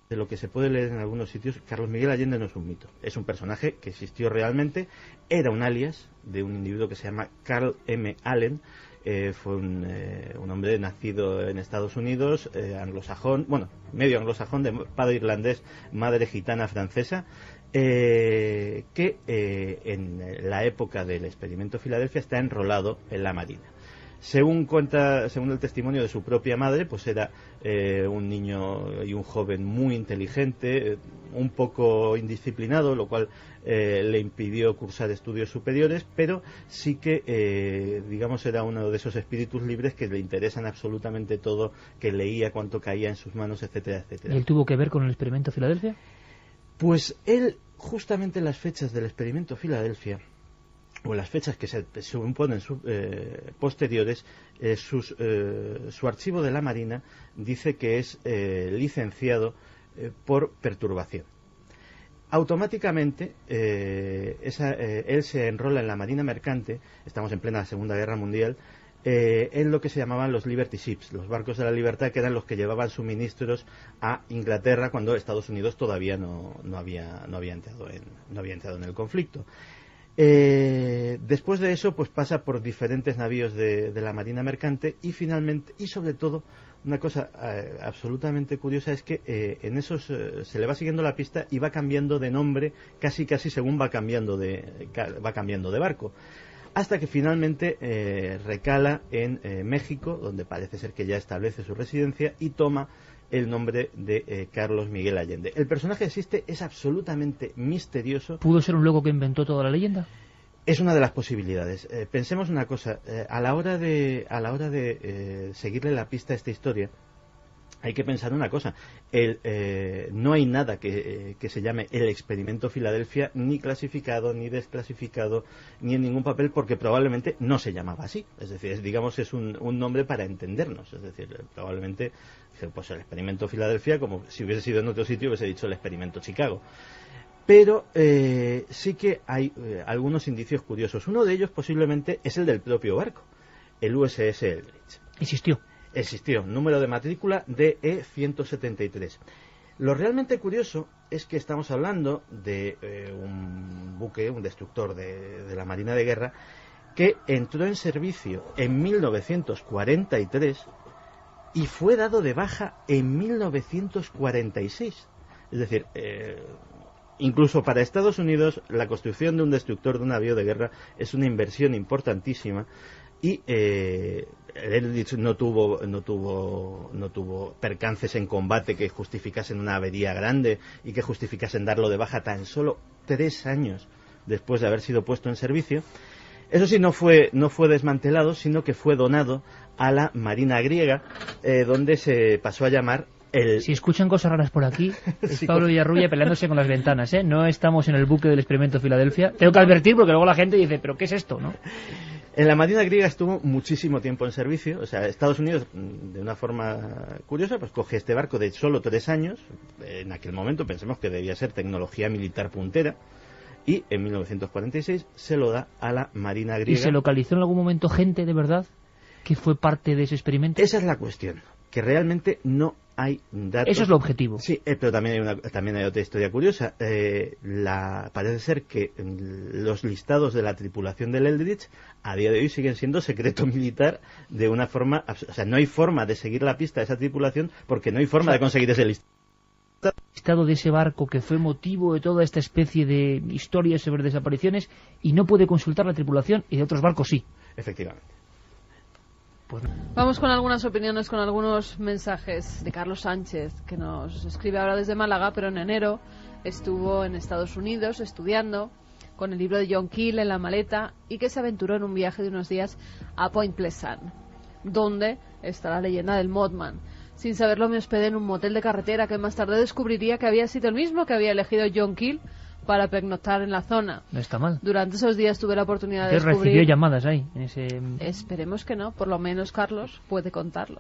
F: De lo que se puede leer en algunos sitios, Carlos Miguel Allende no es un mito, es un personaje que existió realmente, era un alias de un individuo que se llama Carl M. Allen, fue un hombre nacido en Estados Unidos, anglosajón, medio anglosajón, de padre irlandés, madre gitana francesa, que en la época del experimento Filadelfia está enrolado en la Marina. Según el testimonio de su propia madre, pues era un niño y un joven muy inteligente, un poco indisciplinado, lo cual le impidió cursar estudios superiores, pero sí que, digamos, era uno de esos espíritus libres que le interesan absolutamente todo, que leía cuanto caía en sus manos, etcétera, etcétera.
A: ¿Y él tuvo que ver con el experimento Filadelfia?
F: Pues él, justamente en las fechas del experimento Filadelfia, o las fechas que se suponen posteriores, su archivo de la Marina dice que es licenciado por perturbación. Automáticamente él se enrola en la Marina Mercante, estamos en plena Segunda Guerra Mundial, en lo que se llamaban los Liberty Ships, los barcos de la libertad, que eran los que llevaban suministros a Inglaterra cuando Estados Unidos todavía no había entrado en el conflicto. Después de eso, pues pasa por diferentes navíos de la Marina Mercante y finalmente, y sobre todo, una cosa absolutamente curiosa es que en esos se le va siguiendo la pista y va cambiando de nombre casi según va cambiando de barco, hasta que finalmente recala en México, donde parece ser que ya establece su residencia y toma el nombre de Carlos Miguel Allende. El personaje existe, es absolutamente misterioso.
A: ¿Pudo ser un loco que inventó toda la leyenda?
F: Es una de las posibilidades. Pensemos una cosa, a la hora de seguirle la pista a esta historia, hay que pensar una cosa. No hay nada que se llame el experimento Filadelfia, ni clasificado, ni desclasificado, ni en ningún papel, porque probablemente no se llamaba así. Es decir, es un nombre para entendernos. Es decir, probablemente pues el experimento Filadelfia, como si hubiese sido en otro sitio, hubiese dicho el experimento Chicago. Pero sí que hay algunos indicios curiosos. Uno de ellos posiblemente es el del propio barco, el USS Eldridge. Existió, número de matrícula DE-173. Lo realmente curioso es que estamos hablando de un buque, un destructor de la Marina de Guerra, que entró en servicio en 1943 y fue dado de baja en 1946. Es decir, incluso para Estados Unidos la construcción de un destructor de un avión de guerra es una inversión importantísima y el Eldridge no tuvo percances en combate que justificasen una avería grande y que justificasen darlo de baja tan solo 3 años después de haber sido puesto en servicio. Eso sí, no fue desmantelado, sino que fue donado a la Marina griega, donde se pasó a llamar el...
A: Si escuchan cosas raras por aquí, es
F: Sí,
A: Pablo Villarrubia peleándose con las ventanas, ¿eh? No estamos en el buque del experimento Filadelfia. Tengo que advertir porque luego la gente dice, ¿pero qué es esto, no?
F: En la Marina griega estuvo muchísimo tiempo en servicio. O sea, Estados Unidos, de una forma curiosa, pues coge este barco de solo 3 años. En aquel momento pensemos que debía ser tecnología militar puntera. Y en 1946 se lo da a la Marina griega.
A: ¿Y se localizó en algún momento gente de verdad que fue parte de ese experimento?
F: Esa es la cuestión, que realmente no hay datos.
A: Eso es lo objetivo.
F: Sí, pero también hay otra historia curiosa. Parece ser que los listados de la tripulación del Eldridge a día de hoy siguen siendo secreto militar de una forma... O sea, no hay forma de seguir la pista de esa tripulación porque no hay forma de conseguir ese listado.
A: De ese barco que fue motivo de toda esta especie de historias sobre desapariciones y no puede consultar la tripulación y de otros barcos sí.
F: Efectivamente.
A: Pues...
M: Vamos con algunas opiniones, con algunos mensajes de Carlos Sánchez, que nos escribe ahora desde Málaga, pero en enero estuvo en Estados Unidos estudiando con el libro de John Keel en la maleta y que se aventuró en un viaje de unos días a Point Pleasant, donde está la leyenda del Mothman. Sin saberlo me hospedé en un motel de carretera que más tarde descubriría que había sido el mismo que había elegido John Keel para pernoctar en la zona.
A: No está mal.
M: Durante esos días tuve la oportunidad de descubrir...
A: ¿Recibió llamadas ahí? En ese...
M: Esperemos que no, por lo menos Carlos puede contarlo.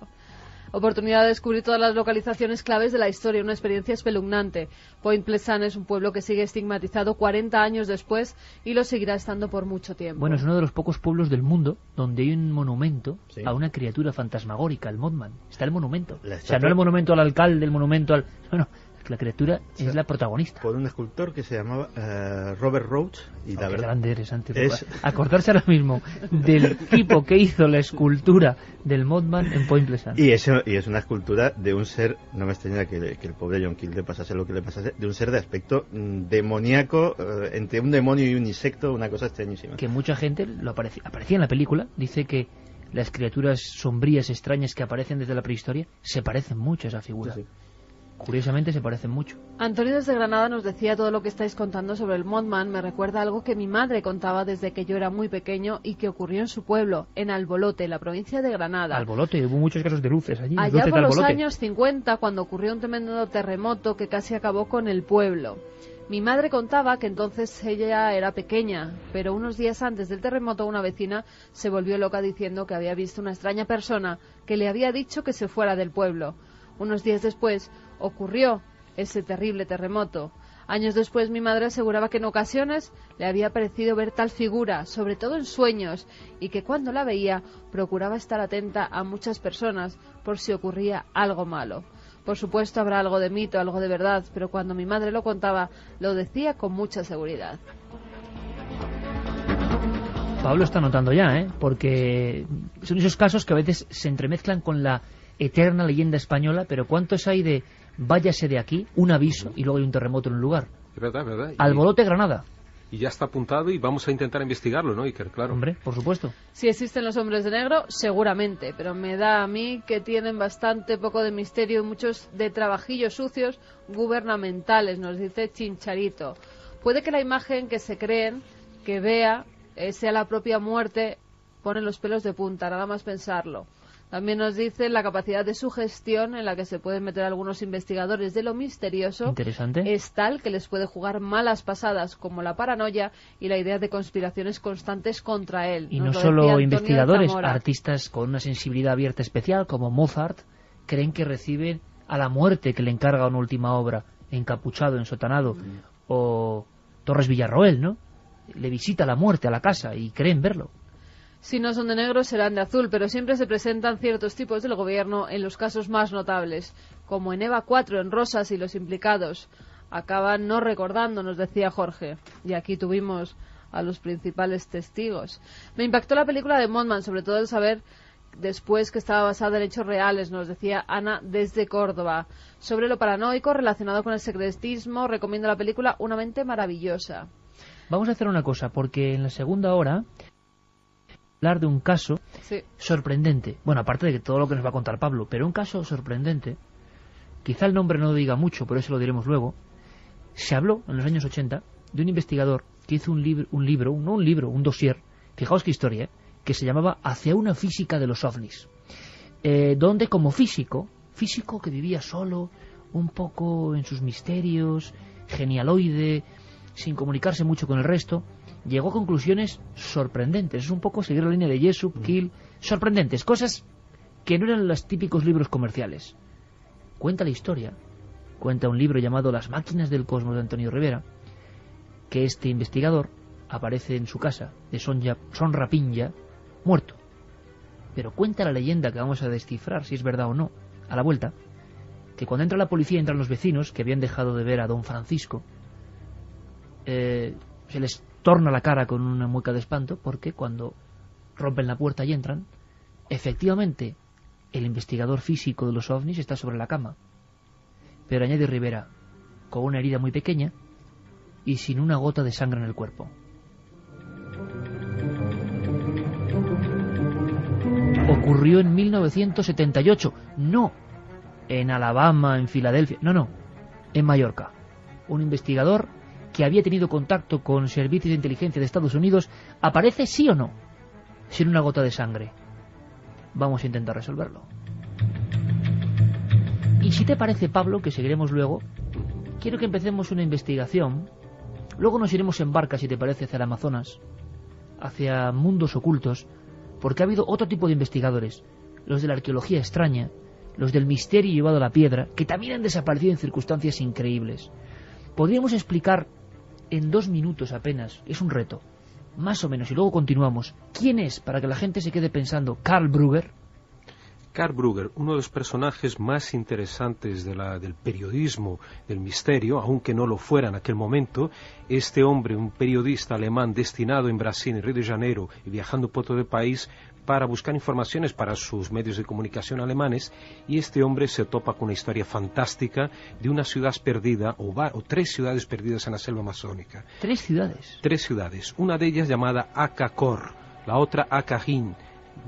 M: Oportunidad de descubrir todas las localizaciones claves de la historia, una experiencia espeluznante. Point Pleasant es un pueblo que sigue estigmatizado 40 años después y lo seguirá estando por mucho tiempo.
A: Bueno, es uno de los pocos pueblos del mundo donde hay un monumento
F: Sí.
A: a una criatura fantasmagórica, el Mothman. Está el monumento.
F: La
A: O sea, no el monumento al alcalde, el monumento al... No, la criatura es la protagonista.
F: Por un escultor que se llamaba Robert Roach. Y la
A: Qué
F: verdad,
A: grande eres, Santi.
F: es-
A: Acordarse ahora mismo del tipo que hizo la escultura del Mothman en Point Pleasant.
F: Y es una escultura de un ser, no me extraña que el pobre John Keel le pasase lo que le pasase, de un ser de aspecto demoníaco, entre un demonio y un insecto, una cosa extrañísima.
A: Que mucha gente aparecía en la película, dice que las criaturas sombrías, extrañas que aparecen desde la prehistoria se parecen mucho a esa figura.
F: Sí, sí.
A: Curiosamente se parecen mucho.
M: Antonio desde Granada nos decía: todo lo que estáis contando sobre el Mothman me recuerda algo que mi madre contaba desde que yo era muy pequeño y que ocurrió en su pueblo, en Albolote, en la provincia de Granada.
A: Albolote, hubo muchos casos de luces allí.
M: Allá
A: luces
M: por
A: de
M: los
A: Albolote.
M: años 50, cuando ocurrió un tremendo terremoto que casi acabó con el pueblo. Mi madre contaba que entonces ella era pequeña, pero unos días antes del terremoto una vecina se volvió loca diciendo que había visto una extraña persona que le había dicho que se fuera del pueblo. Unos días después ocurrió ese terrible terremoto. Años después mi madre aseguraba que en ocasiones le había parecido ver tal figura, sobre todo en sueños, y que cuando la veía procuraba estar atenta a muchas personas por si ocurría algo malo. Por supuesto habrá algo de mito, algo de verdad, pero cuando mi madre lo contaba, lo decía con mucha seguridad.
A: Pablo está notando ya, porque son esos casos que a veces se entremezclan con la eterna leyenda española, pero ¿cuántos hay de váyase de aquí, un aviso y luego hay un terremoto en un lugar?
G: Es verdad, es verdad.
A: Albolote, Granada.
G: Y ya está apuntado y vamos a intentar investigarlo, ¿no, Iker? Claro.
A: Hombre, por supuesto.
M: Si existen los hombres de negro, seguramente, pero me da a mí que tienen bastante poco de misterio y muchos de trabajillos sucios gubernamentales, nos dice Chincharito. Puede que la imagen que se creen, que vea, sea la propia muerte, pone los pelos de punta, nada más pensarlo. También nos dice la capacidad de sugestión en la que se pueden meter algunos investigadores de lo misterioso.
A: Interesante.
M: Es tal que les puede jugar malas pasadas como la paranoia y la idea de conspiraciones constantes contra él.
A: Y
M: Nos
A: no
M: lo decía
A: solo
M: Antonio
A: investigadores,
M: de Zamora.
A: artistas con una sensibilidad abierta especial, como Mozart, creen que reciben a la muerte que le encarga una última obra, encapuchado, ensotanado, o Torres Villarroel, ¿no? Le visita la muerte a la casa y creen verlo.
M: Si no son de negro, serán de azul, pero siempre se presentan ciertos tipos del gobierno en los casos más notables, como en EVA 4, en Rosas y los implicados. Acaban no recordando, nos decía Jorge, y aquí tuvimos a los principales testigos. Me impactó la película de Mothman, sobre todo el saber después que estaba basada en hechos reales, nos decía Ana desde Córdoba. Sobre lo paranoico relacionado con el secretismo, recomiendo la película Una mente maravillosa.
A: Vamos a hacer una cosa, porque en la segunda hora hablar de un caso sorprendente. Bueno, aparte de que todo lo que nos va a contar Pablo, pero un caso sorprendente. Quizá el nombre no diga mucho, pero eso lo diremos luego. Se habló en los años 80 de un investigador que hizo un dossier, fijaos qué historia, que se llamaba Hacia una física de los ovnis, donde como físico que vivía solo, un poco en sus misterios, genialoide, sin comunicarse mucho con el resto, llegó a conclusiones sorprendentes. Es un poco seguir la línea de Jessup, Keel, sorprendentes, cosas que no eran los típicos libros comerciales. Cuenta la historia, cuenta un libro llamado Las máquinas del cosmos de Antonio Rivera, que este investigador aparece en su casa de Son Rapinja, muerto. Pero cuenta la leyenda, que vamos a descifrar si es verdad o no, a la vuelta, que cuando entra la policía entran los vecinos que habían dejado de ver a don Francisco. Se les torna la cara con una mueca de espanto, porque cuando rompen la puerta y entran, efectivamente el investigador físico de los ovnis está sobre la cama, pero añade Rivera, con una herida muy pequeña y sin una gota de sangre en el cuerpo. Ocurrió en 1978, no en Alabama, en Filadelfia, no, en Mallorca. Un investigador que había tenido contacto con servicios de inteligencia de Estados Unidos aparece, sí o no, sin una gota de sangre. Vamos a intentar resolverlo. Y si te parece, Pablo, que seguiremos luego, quiero que empecemos una investigación. Luego nos iremos en barca, si te parece, hacia el Amazonas, hacia mundos ocultos, porque ha habido otro tipo de investigadores, los de la arqueología extraña, los del misterio llevado a la piedra, que también han desaparecido en circunstancias increíbles. Podríamos explicar en 2 minutos apenas, es un reto, más o menos, y luego continuamos. ¿Quién es, para que la gente se quede pensando, Karl Brugger?
G: Karl Brugger, uno de los personajes más interesantes del periodismo del misterio, aunque no lo fuera en aquel momento. Este hombre, un periodista alemán destinado en Brasil, en Río de Janeiro, y viajando por todo el país para buscar informaciones para sus medios de comunicación alemanes, y este hombre se topa con una historia fantástica de una ciudad perdida, o 3 ciudades perdidas en la selva amazónica.
A: 3 ciudades.
G: 3 ciudades, una de ellas llamada Akakor, la otra Akahin.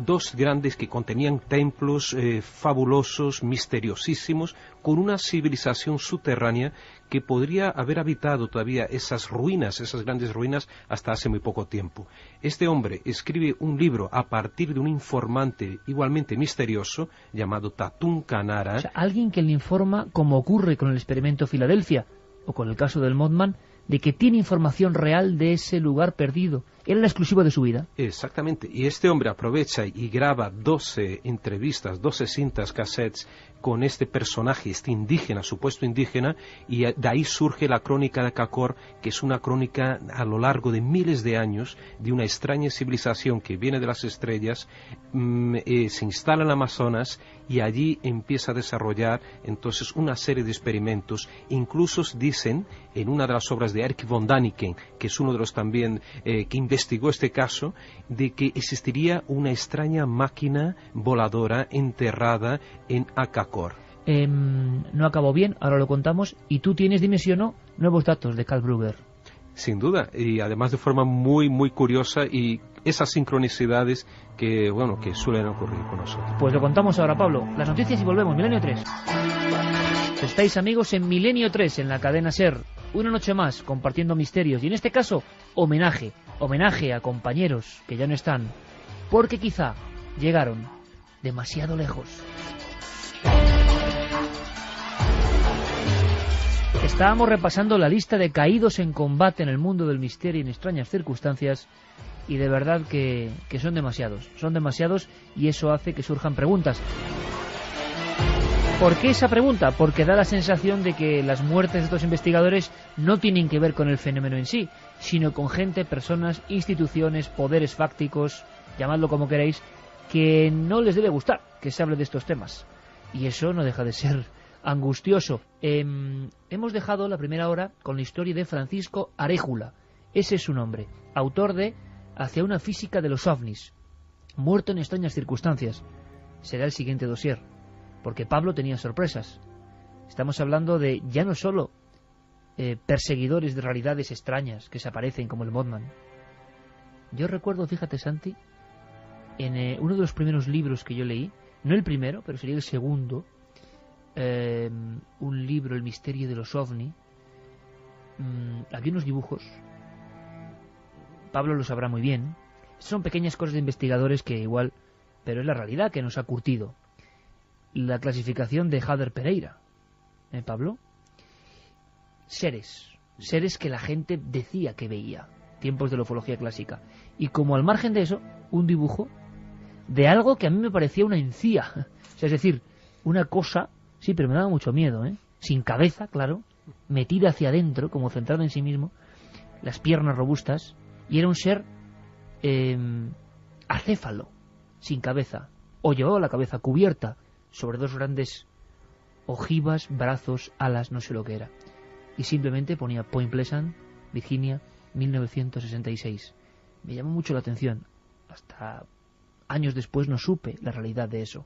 G: 2 grandes que contenían templos fabulosos, misteriosísimos, con una civilización subterránea que podría haber habitado todavía esas grandes ruinas, hasta hace muy poco tiempo. Este hombre escribe un libro a partir de un informante igualmente misterioso llamado Tatun Kanara.
A: O sea, alguien que le informa, como ocurre con el experimento Filadelfia o con el caso del Mothman, de que tiene información real de ese lugar perdido. Era la exclusiva de su vida.
G: Exactamente. Y este hombre aprovecha y graba 12 entrevistas, 12 cintas cassettes con este personaje, este indígena, supuesto indígena, y de ahí surge la crónica de Akakor, que es una crónica a lo largo de miles de años de una extraña civilización que viene de las estrellas, se instala en el Amazonas y allí empieza a desarrollar entonces una serie de experimentos. Incluso dicen, en una de las obras de Erich von Däniken, que es uno de los también que investigó este caso, de que existiría una extraña máquina voladora enterrada en Akakor.
A: No acabó bien, ahora lo contamos, y tú tienes, dime si o no, nuevos datos de Karl Brugger.
G: Sin duda, y además de forma muy, muy curiosa, y esas sincronicidades que suelen ocurrir con nosotros.
A: Pues lo contamos ahora, Pablo. Las noticias y volvemos, Milenio 3. Estáis, amigos, en Milenio 3, en la cadena SER. Una noche más, compartiendo misterios, y en este caso, homenaje a compañeros que ya no están, porque quizá llegaron demasiado lejos. Estábamos repasando la lista de caídos en combate en el mundo del misterio en extrañas circunstancias, y de verdad que son demasiados, y eso hace que surjan preguntas. ¿Por qué esa pregunta? Porque da la sensación de que las muertes de estos investigadores no tienen que ver con el fenómeno en sí, sino con gente, personas, instituciones, poderes fácticos, llamadlo como queréis, que no les debe gustar que se hable de estos temas. Y eso no deja de ser angustioso. Hemos dejado la primera hora con la historia de Francisco Aréjula. Ese es su nombre, autor de Hacia una física de los ovnis. muerto en extrañas circunstancias. Será el siguiente dossier, porque Pablo tenía sorpresas. Estamos hablando de ya no solo perseguidores de realidades extrañas que se aparecen como el Mothman. Yo recuerdo, fíjate Santi, en uno de los primeros libros que yo leí, no el primero, pero sería el segundo, un libro, El misterio de los ovni, había unos dibujos, Pablo lo sabrá muy bien, son pequeñas cosas de investigadores que igual, pero es la realidad que nos ha curtido. La clasificación de Jader Pereira, Pablo, seres que la gente decía que veía, tiempos de la ufología clásica, y como al margen de eso, un dibujo de algo que a mí me parecía una encía, o sea, es decir, una cosa, sí, pero me daba mucho miedo, sin cabeza, claro, metida hacia adentro, como centrado en sí mismo, las piernas robustas, y era un ser acéfalo, sin cabeza, o llevaba la cabeza cubierta sobre dos grandes ojivas, brazos, alas, no sé lo que era, y simplemente ponía Point Pleasant, Virginia, 1966. Me llamó mucho la atención. Hasta años después no supe la realidad de eso.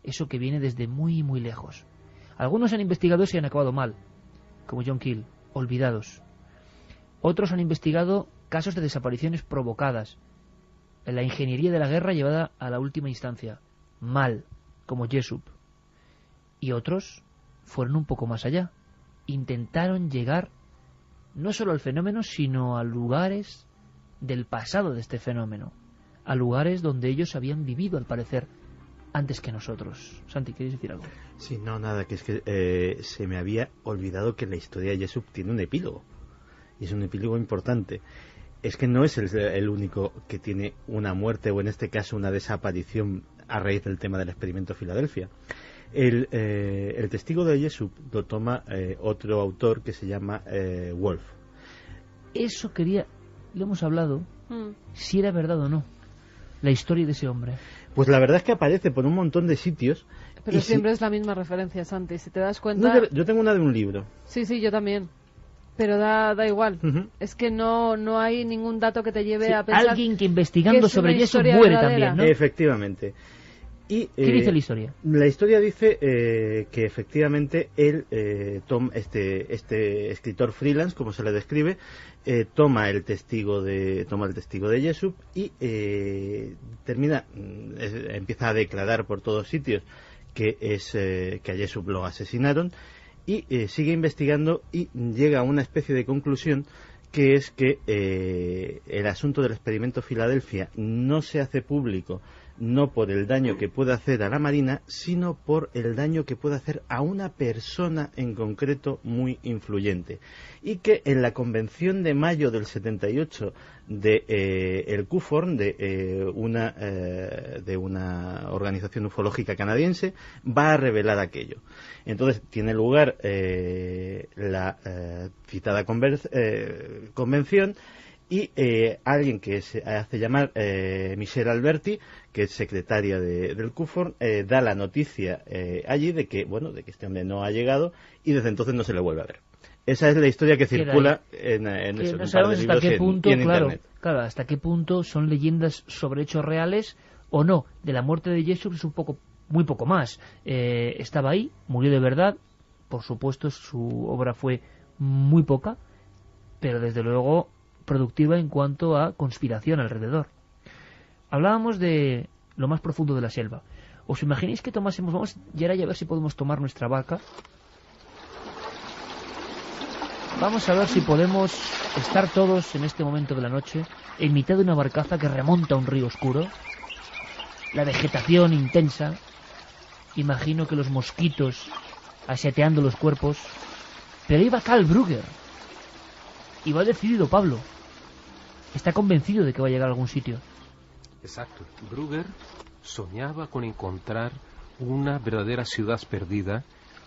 A: Eso que viene desde muy, muy lejos. Algunos han investigado y han acabado mal, como John Keel, olvidados. Otros han investigado casos de desapariciones provocadas, la ingeniería de la guerra llevada a la última instancia, mal, como Jessup. Y otros fueron un poco más allá. Intentaron llegar no solo al fenómeno, sino a lugares del pasado de este fenómeno, a lugares donde ellos habían vivido, al parecer, antes que nosotros. Santi, ¿quieres decir algo?
F: Sí, no, nada, que es que se me había olvidado que la historia de Jessup tiene un epílogo, y es un epílogo importante. Es que no es el único que tiene una muerte, o en este caso una desaparición a raíz del tema del experimento Filadelfia. El testigo de Jessup lo toma otro autor que se llama Wolf.
A: Eso quería, lo hemos hablado, si era verdad o no, la historia de ese hombre.
F: Pues la verdad es que aparece por un montón de sitios.
M: Pero siempre es la misma referencia, Santi, si te das cuenta.
F: No, yo tengo una de un libro.
M: Sí, yo también. Pero da igual. Es que no hay ningún dato que te lleve a pensar.
A: Alguien que investigando sobre Jessup muere también, ¿no?
F: Efectivamente. Y,
A: ¿qué dice la historia?
F: La historia dice que efectivamente él, este escritor freelance, como se le describe, toma el testigo de Jessup y empieza a declarar por todos sitios que a Jessup lo asesinaron, y sigue investigando y llega a una especie de conclusión, que es que el asunto del experimento Filadelfia no se hace público no por el daño que puede hacer a la Marina, sino por el daño que puede hacer a una persona en concreto muy influyente, y que en la convención de mayo del 78 de el CUFORN, de una organización ufológica canadiense, va a revelar aquello. Entonces tiene lugar la citada convención, y alguien que se hace llamar Michelle Alberti, que es secretaria del CUFORN, da la noticia allí de que este hombre no ha llegado, y desde entonces no se le vuelve a ver. Esa es la historia que circula en eso,
A: no
F: en
A: sabemos hasta qué punto,
F: Internet.
A: Claro, hasta qué punto son leyendas sobre hechos reales o no. De la muerte de Jessup es muy poco más. Estaba ahí, murió de verdad, por supuesto su obra fue muy poca, pero desde luego productiva en cuanto a conspiración alrededor. Hablábamos de lo más profundo de la selva. ¿Os imagináis que tomásemos, vamos ya a ver si podemos tomar nuestra barca? Vamos a ver si podemos estar todos en este momento de la noche en mitad de una barcaza que remonta a un río oscuro, la vegetación intensa, imagino que los mosquitos aseteando los cuerpos, pero ahí va Karl Brugger y va decidido Pablo, está convencido de que va a llegar a algún sitio.
G: Exacto. Brugger soñaba con encontrar una verdadera ciudad perdida,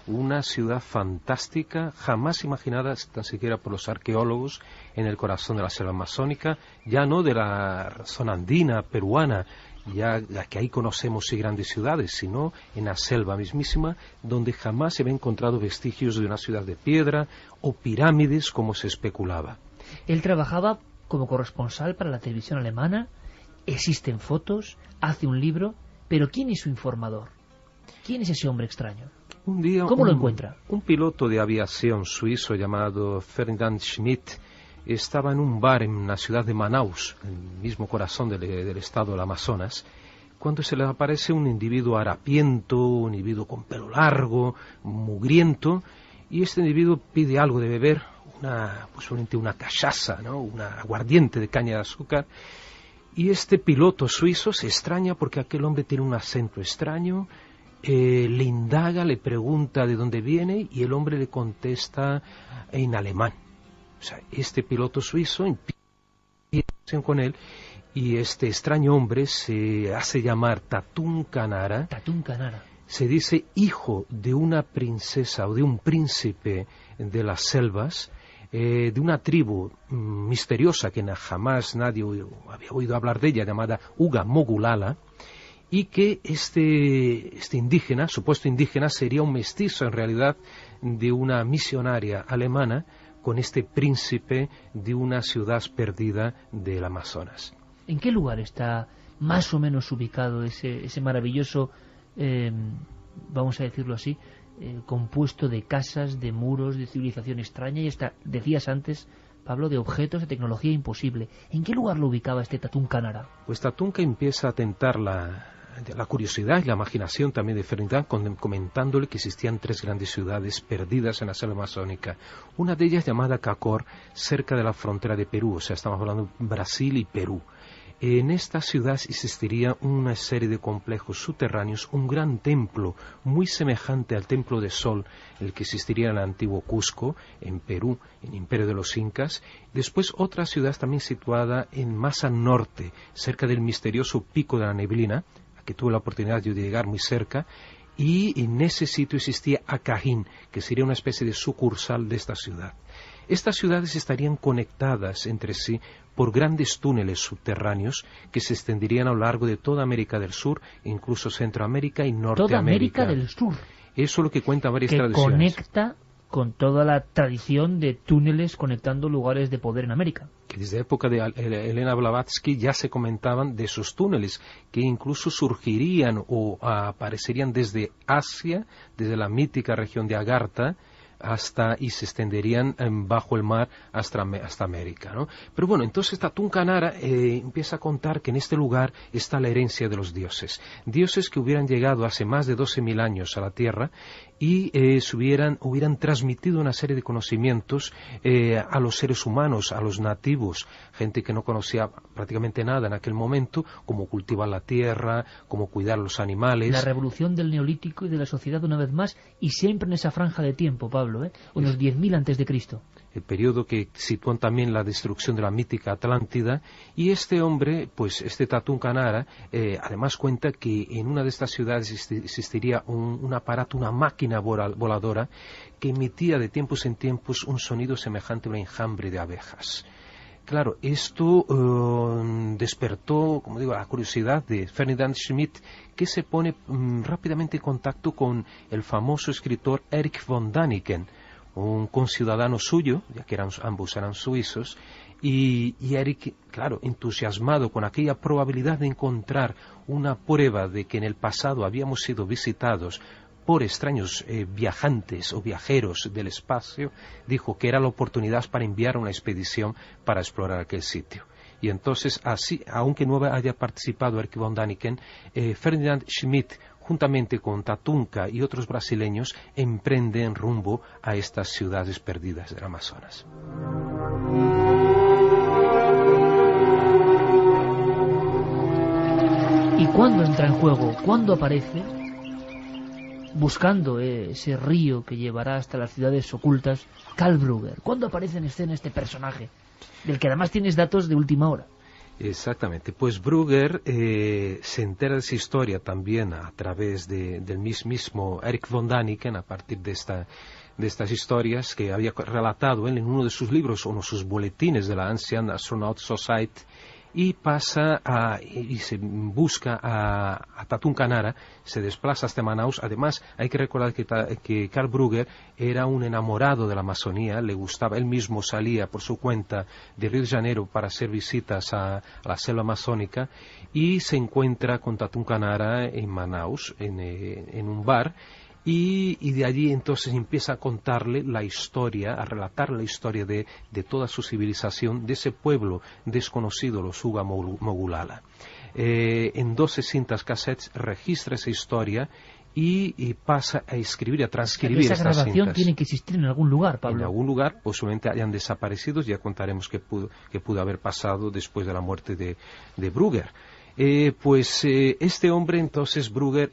G: una ciudad fantástica, jamás imaginada tan siquiera por los arqueólogos, en el corazón de la selva amazónica, ya no de la zona andina, peruana, ya la que ahí conocemos y grandes ciudades, sino en la selva mismísima, donde jamás se había encontrado vestigios de una ciudad de piedra o pirámides como se especulaba.
A: Él trabajaba como corresponsal para la televisión alemana existen fotos, hace un libro, pero ¿quién es su informador? ¿Quién es ese hombre extraño?
G: Un día,
A: ¿Cómo lo encuentra?
G: Un piloto de aviación suizo llamado Ferdinand Schmidt estaba en un bar en la ciudad de Manaus, en el mismo corazón del estado del Amazonas, cuando se le aparece un individuo harapiento, un individuo con pelo largo, mugriento, y este individuo pide algo de beber, una cachaza, ¿no? Una aguardiente de caña de azúcar, y este piloto suizo se extraña porque aquel hombre tiene un acento extraño. Le indaga, le pregunta de dónde viene y el hombre le contesta en alemán. O sea, este piloto suizo empieza con él y este extraño hombre se hace llamar Tatun Kanara.
A: Tatun Kanara.
G: Se dice hijo de una princesa o de un príncipe de las selvas, de una tribu misteriosa que jamás nadie había oído hablar de ella, llamada Uga Mogulala, y que este indígena, supuesto indígena, sería un mestizo en realidad de una misionaria alemana con este príncipe de una ciudad perdida del Amazonas.
A: ¿En qué lugar está más o menos ubicado ese maravilloso, vamos a decirlo así, compuesto de casas, de muros, de civilización extraña y hasta, decías antes, Pablo, de objetos de tecnología imposible? ¿En qué lugar lo ubicaba este Tatun Kanara?
G: Pues Tatun empieza a tentar la curiosidad y la imaginación también de Ferdinand, comentándole que existían 3 grandes ciudades perdidas en la selva amazónica. Una de ellas llamada Cacor, cerca de la frontera de Perú, o sea, estamos hablando de Brasil y Perú. En esta ciudad existiría una serie de complejos subterráneos, un gran templo muy semejante al Templo de Sol, el que existiría en el antiguo Cusco, en Perú, en el Imperio de los Incas. Después otra ciudad también situada más al norte, cerca del misterioso Pico de la Neblina, a que tuve la oportunidad de llegar muy cerca, y en ese sitio existía Acajín, que sería una especie de sucursal de esta ciudad. Estas ciudades estarían conectadas entre sí por grandes túneles subterráneos que se extenderían a lo largo de toda América del Sur, incluso Centroamérica y Norteamérica.
A: Toda América del Sur.
G: Eso es lo que cuentan varias
A: que
G: tradiciones.
A: Conecta con toda la tradición de túneles conectando lugares de poder en América.
G: Que desde la época de Elena Blavatsky ya se comentaban de esos túneles, que incluso surgirían o aparecerían desde Asia, desde la mítica región de Agartha, y se extenderían bajo el mar hasta América, ¿no? Pero bueno, entonces Tatun Kanara empieza a contar que en este lugar está la herencia de los dioses que hubieran llegado hace más de 12.000 años a la Tierra y hubieran transmitido una serie de conocimientos a los seres humanos, a los nativos, gente que no conocía prácticamente nada en aquel momento, cómo cultivar la tierra, cómo cuidar los animales.
A: La revolución del Neolítico y de la sociedad una vez más, y siempre en esa franja de tiempo, Pablo, unos 10.000 antes de Cristo.
G: El periodo que sitúan también la destrucción de la mítica Atlántida, y este hombre, pues este Tatun Kanara, además cuenta que en una de estas ciudades existiría un aparato, una máquina voladora, que emitía de tiempos en tiempos un sonido semejante a un enjambre de abejas. Claro, esto despertó, como digo, la curiosidad de Ferdinand Schmidt, que se pone rápidamente en contacto con el famoso escritor Erich von Däniken, un conciudadano suyo, ya que ambos eran suizos, y Erich, claro, entusiasmado con aquella probabilidad de encontrar una prueba de que en el pasado habíamos sido visitados por extraños viajantes o viajeros del espacio, dijo que era la oportunidad para enviar una expedición para explorar aquel sitio. Y entonces, así, aunque no haya participado Erich von Däniken, Ferdinand Schmidt, juntamente con Tatunka y otros brasileños, emprenden rumbo a estas ciudades perdidas del Amazonas.
A: ¿Y cuándo entra en juego? ¿Cuándo aparece? Buscando ese río que llevará hasta las ciudades ocultas, Karl Brugger. ¿Cuándo aparece en escena este personaje? Del que además tienes datos de última hora.
G: Exactamente, pues Brugger se entera de esa historia también a través del mismo Erich von Däniken, a partir de estas historias que había relatado él en uno de sus libros, uno de sus boletines de la Ancient Astronaut Society, y y se busca a Tatún Canara, se desplaza hasta Manaus. Además, hay que recordar que Karl Brugger era un enamorado de la Amazonía, le gustaba, él mismo salía por su cuenta de Río de Janeiro para hacer visitas a la selva amazónica, y se encuentra con Tatún Canara en Manaus, en un bar. Y de allí entonces empieza a contarle la historia, a relatar la historia de toda su civilización, de ese pueblo desconocido, los Uga Mogulala. En 12 cintas cassettes registra esa historia y pasa a escribir, a transcribir estas cintas.
A: Esa grabación tiene que existir en algún lugar, Pablo.
G: En algún lugar, posiblemente hayan desaparecido, ya contaremos qué pudo haber pasado después de la muerte de Brugger. Este hombre, entonces, Brugger,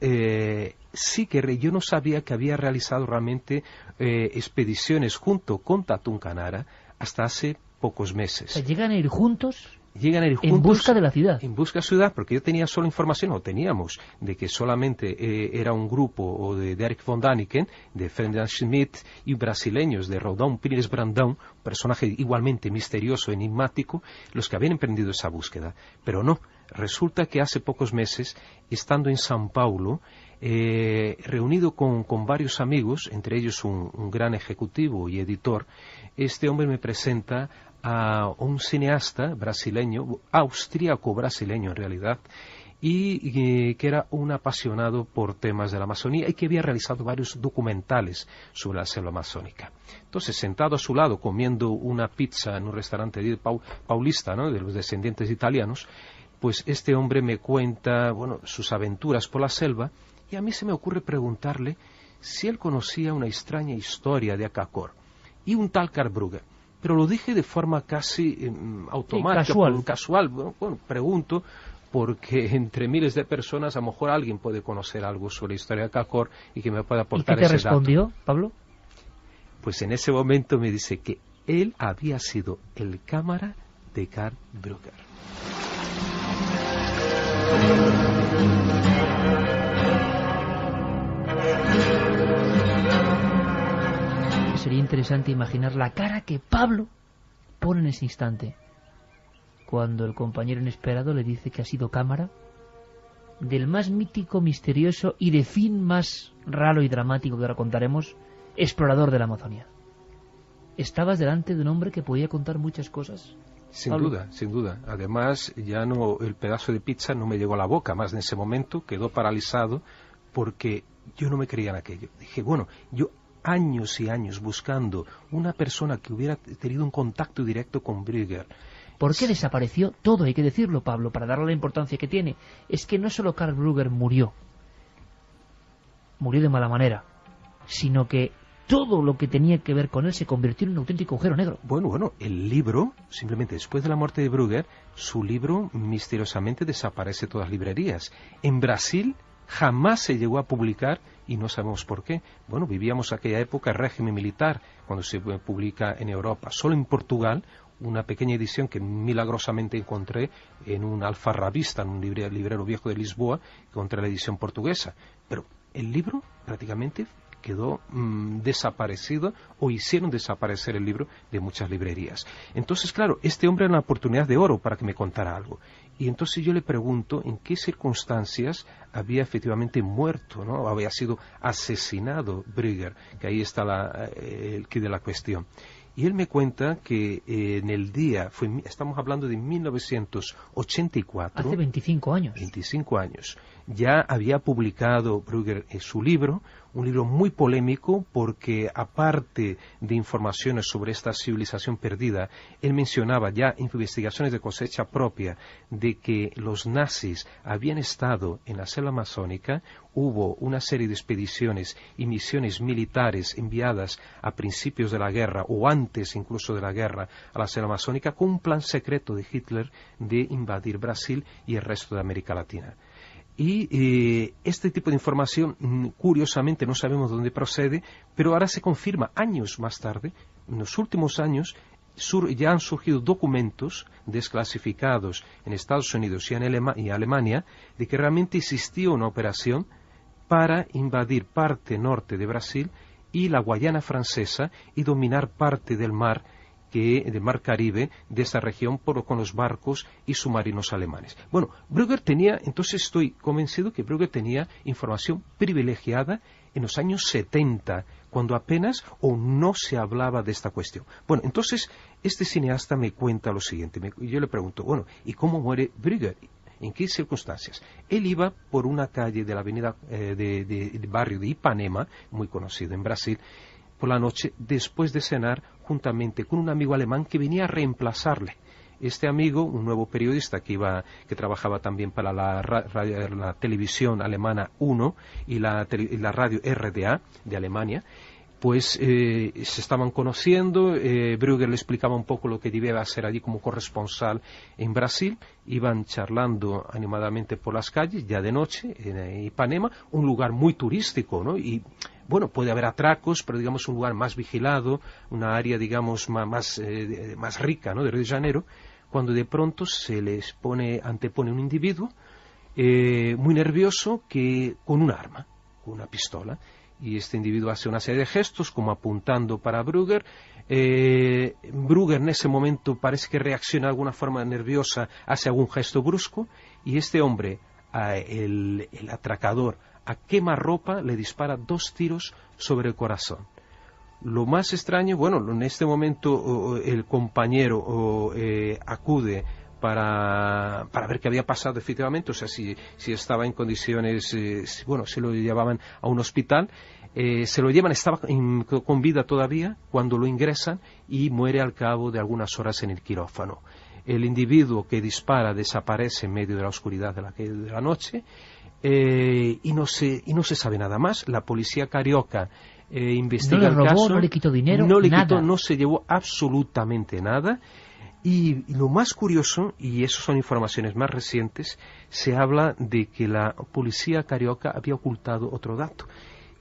G: sí que yo no sabía que había realizado realmente expediciones junto con Tatún Canara hasta hace pocos meses.
A: O sea, ¿llegan a ir juntos?
G: Llegan a ir juntos
A: en busca de la ciudad.
G: En busca de la ciudad, porque yo tenía solo información, o teníamos, de que solamente era un grupo de Eric von Daniken, de Ferdinand Schmidt y brasileños de Rodão Pires Brandão, personaje igualmente misterioso, enigmático, los que habían emprendido esa búsqueda. Pero no, resulta que hace pocos meses, estando en São Paulo, reunido con varios amigos, entre ellos un gran ejecutivo y editor, este hombre me presenta a un cineasta brasileño, austríaco-brasileño en realidad, y que era un apasionado por temas de la Amazonía y que había realizado varios documentales sobre la selva amazónica. Entonces, sentado a su lado, comiendo una pizza en un restaurante paulista, ¿no?, de los descendientes italianos, pues este hombre me cuenta, sus aventuras por la selva, y a mí se me ocurre preguntarle si él conocía una extraña historia de Akakor y un tal Karl Brugger. Pero lo dije de forma casi automática, casual. Bueno, pregunto, porque entre miles de personas a lo mejor alguien puede conocer algo sobre la historia de Akakor y que me pueda aportar ese dato.
A: ¿Y qué te respondió, Pablo?
G: Pues en ese momento me dice que él había sido el cámara de Karl Brugger.
A: Sería interesante imaginar la cara que Pablo pone en ese instante cuando el compañero inesperado le dice que ha sido cámara del más mítico, misterioso y de fin más raro y dramático que ahora contaremos, explorador de la Amazonía. Estabas delante de un hombre que podía contar muchas cosas.
G: Sin duda. Además, el pedazo de pizza no me llegó a la boca, más en ese momento quedó paralizado porque yo no me creía en aquello. Dije, yo años y años buscando una persona que hubiera tenido un contacto directo con Brugger.
A: ¿Por qué desapareció todo? Hay que decirlo, Pablo, para darle la importancia que tiene. Es que no solo Karl Brugger murió de mala manera, sino que todo lo que tenía que ver con él se convirtió en un auténtico agujero negro.
G: Bueno, el libro, simplemente después de la muerte de Brugger, su libro misteriosamente desaparece de todas las librerías. En Brasil jamás se llegó a publicar y no sabemos por qué. Vivíamos aquella época, régimen militar, cuando se publica en Europa. Solo en Portugal, una pequeña edición que milagrosamente encontré en un alfarrabista, en un librero viejo de Lisboa, contra la edición portuguesa. Pero el libro prácticamente quedó desaparecido, o hicieron desaparecer el libro de muchas librerías. Entonces, claro, este hombre era una oportunidad de oro para que me contara algo. Y entonces yo le pregunto en qué circunstancias había efectivamente muerto, ¿no? Había sido asesinado Brugger, que ahí está el quid de la cuestión. Y él me cuenta que en el día, estamos hablando de 1984.
A: Hace 25 años.
G: 25 años. Ya había publicado Brugger su libro, un libro muy polémico porque, aparte de informaciones sobre esta civilización perdida, él mencionaba ya en investigaciones de cosecha propia de que los nazis habían estado en la selva amazónica. Hubo una serie de expediciones y misiones militares enviadas a principios de la guerra o antes incluso de la guerra a la selva amazónica con un plan secreto de Hitler de invadir Brasil y el resto de América Latina. Y este tipo de información, curiosamente, no sabemos de dónde procede, pero ahora se confirma años más tarde. En los últimos años ya han surgido documentos desclasificados en Estados Unidos y Alemania de que realmente existió una operación para invadir parte norte de Brasil y la Guayana Francesa y dominar parte del mar del Mar Caribe, de esta región, con los barcos y submarinos alemanes. Bueno, Brugger tenía, entonces estoy convencido que Brugger tenía información privilegiada en los años 70, cuando apenas o no se hablaba de esta cuestión. Bueno, entonces este cineasta me cuenta lo siguiente. Yo le pregunto, bueno, ¿y cómo muere Brugger? ¿En qué circunstancias? Él iba por una calle de la avenida del barrio de Ipanema, muy conocido en Brasil, por la noche, después de cenar, juntamente con un amigo alemán que venía a reemplazarle. Este amigo, un nuevo periodista que trabajaba también para la televisión alemana 1 y la radio RDA de Alemania, pues se estaban conociendo. Brugger le explicaba un poco lo que debía hacer allí como corresponsal en Brasil. Iban charlando animadamente por las calles, ya de noche, en Ipanema, un lugar muy turístico, ¿no? Y bueno, puede haber atracos, pero digamos un lugar más vigilado, una área, digamos, más rica, ¿no?, de Río de Janeiro, cuando de pronto se les antepone un individuo muy nervioso con un arma, con una pistola, y este individuo hace una serie de gestos como apuntando para Brugger. Brugger en ese momento parece que reacciona de alguna forma nerviosa, hace algún gesto brusco, y este hombre, el atracador, a quemarropa le dispara 2 tiros sobre el corazón. Lo más extraño, bueno, en este momento el compañero acude para ver qué había pasado efectivamente, o sea, si estaba en condiciones, bueno, se lo llevaban a un hospital, se lo llevan, estaba con vida todavía cuando lo ingresan y muere al cabo de algunas horas en el quirófano. El individuo que dispara desaparece en medio de la oscuridad de la noche, y no se sabe nada más. La policía carioca investiga el caso.
A: No le quitó dinero,
G: no se llevó absolutamente nada. Y lo más curioso, y esas son informaciones más recientes, se habla de que la policía carioca había ocultado otro dato,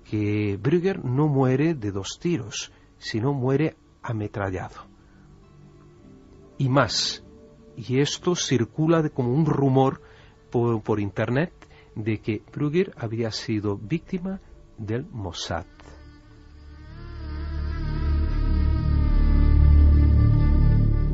G: que Brugger no muere de 2 tiros, sino muere ametrallado. Y más, y esto circula como un rumor por internet, de que Brugger había sido víctima del Mossad.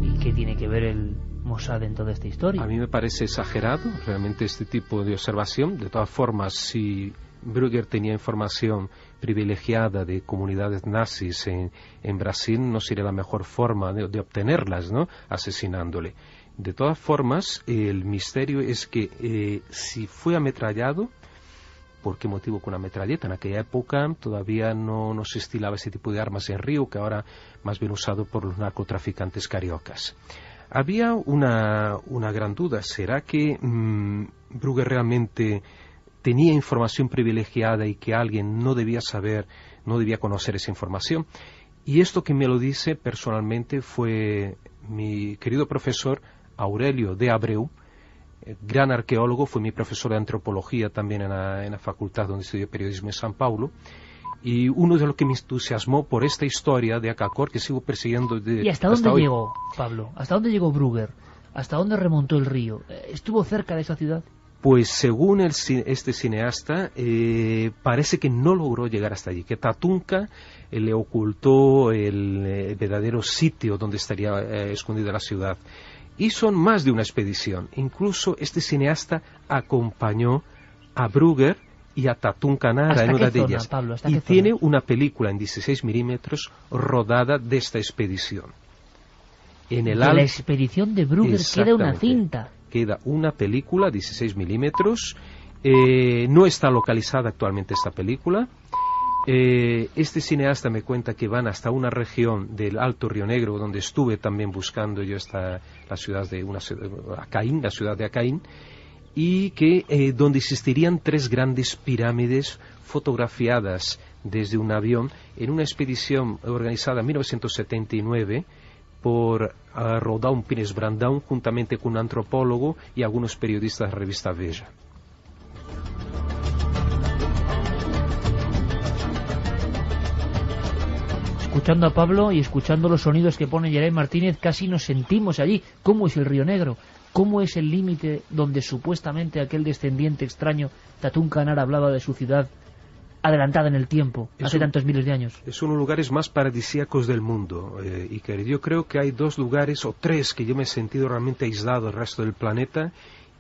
A: ¿Y qué tiene que ver el Mossad en toda esta historia?
G: A mí me parece exagerado realmente este tipo de observación. De todas formas, si Brugger tenía información privilegiada de comunidades nazis en Brasil, no sería la mejor forma de obtenerlas, ¿no?, asesinándole. De todas formas, el misterio es que si fue ametrallado, ¿por qué motivo con una metralleta? En aquella época todavía no se estilaba ese tipo de armas en Río, que ahora más bien usado por los narcotraficantes cariocas. Había una gran duda. ¿Será que Brugger realmente tenía información privilegiada y que alguien no debía conocer esa información? Y esto que me lo dice personalmente fue mi querido profesor Aurelio de Abreu, gran arqueólogo, fue mi profesor de antropología también en la facultad donde estudié periodismo en San Paulo, y uno de los que me entusiasmó por esta historia de Acacor, que sigo persiguiendo
A: ¿Y hasta dónde llegó, Pablo? ¿Hasta dónde llegó Brugger? ¿Hasta dónde remontó el río? ¿Estuvo cerca de esa ciudad?
G: Pues según este cineasta, parece que no logró llegar hasta allí, que Tatunca le ocultó el verdadero sitio donde estaría escondida la ciudad. Y son más de una expedición. Incluso este cineasta acompañó a Brugger y a Tatunca Nara en una de ellas.
A: Pablo,
G: y tiene una película en 16 milímetros rodada de esta expedición.
A: La expedición de Brugger queda una cinta.
G: Queda una película, 16 milímetros. No está localizada actualmente esta película. Este cineasta me cuenta que van hasta una región del Alto Río Negro, donde estuve también buscando yo la ciudad de Acaín, y que donde existirían 3 grandes pirámides fotografiadas desde un avión en una expedición organizada en 1979 por Rodão Pires Brandão, juntamente con un antropólogo y algunos periodistas de la revista Veja.
A: Escuchando a Pablo y escuchando los sonidos que pone Geray Martínez, casi nos sentimos allí. ¿Cómo es el Río Negro? ¿Cómo es el límite donde supuestamente aquel descendiente extraño, Tatunca Nara, hablaba de su ciudad adelantada en el tiempo, hace tantos miles de años.
G: Es uno de los lugares más paradisíacos del mundo, Iker. Yo creo que hay 2 lugares o 3 que yo me he sentido realmente aislado del resto del planeta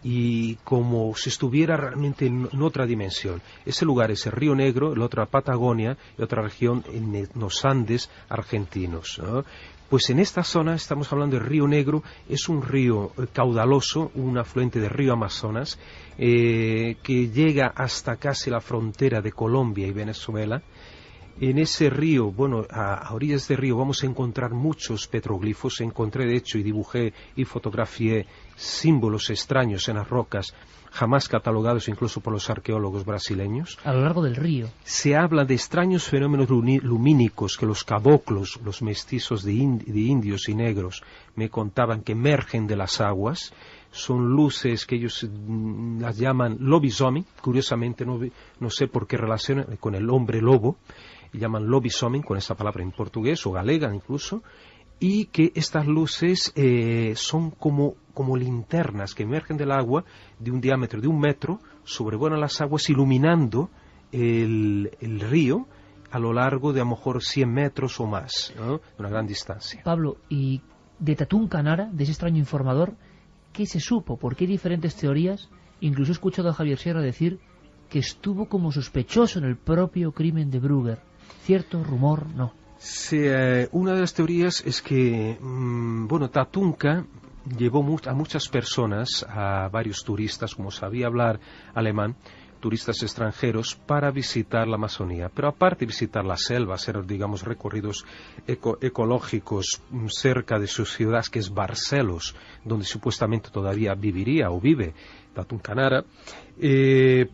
G: y como si estuviera realmente en otra dimensión. Ese lugar es el Río Negro, la otra Patagonia y otra región en los Andes argentinos, ¿no? Pues en esta zona estamos hablando del Río Negro, es un río caudaloso, un afluente del río Amazonas, que llega hasta casi la frontera de Colombia y Venezuela. En ese río, bueno, a orillas del río vamos a encontrar muchos petroglifos. Encontré, de hecho, y dibujé y fotografié símbolos extraños en las rocas, jamás catalogados incluso por los arqueólogos brasileños.
A: A lo largo del río.
G: Se habla de extraños fenómenos lumínicos que los caboclos, los mestizos de indios y negros, me contaban que emergen de las aguas. Son luces que ellos las llaman lobisoming, curiosamente no sé por qué relacionan con el hombre lobo, llaman lobisoming con esa palabra en portugués o galega incluso, y que estas luces son como linternas que emergen del agua de un diámetro de 1 metro, sobrevuelan las aguas iluminando el río a lo largo de a lo mejor 100 metros o más, ¿no? Una gran distancia.
A: Pablo, y de Tatún Canara, de ese extraño informador, ¿qué se supo? Porque hay diferentes teorías. Incluso he escuchado a Javier Sierra decir que estuvo como sospechoso en el propio crimen de Brugger. ¿Cierto? ¿Rumor? No.
G: Sí, una de las teorías es que, Tatunka llevó a muchas personas, a varios turistas, como sabía hablar alemán, turistas extranjeros, para visitar la Amazonía. Pero aparte de visitar la selva, hacer, digamos, recorridos ecológicos cerca de su ciudad, que es Barcelos, donde supuestamente todavía viviría o vive Tatún Canara,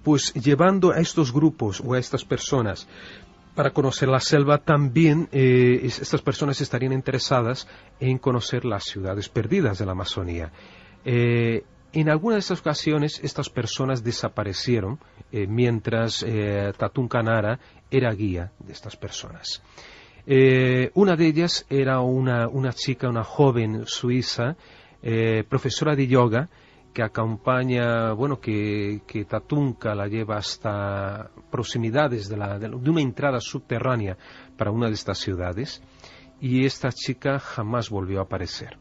G: pues llevando a estos grupos o a estas personas para conocer la selva, también estas personas estarían interesadas en conocer las ciudades perdidas de la Amazonía. En algunas de estas ocasiones, estas personas desaparecieron mientras Tatún Canara era guía de estas personas. Una de ellas era una chica, una joven suiza, profesora de yoga, que acompaña, que Tatunka la lleva hasta proximidades de una entrada subterránea para una de estas ciudades, y esta chica jamás volvió a aparecer.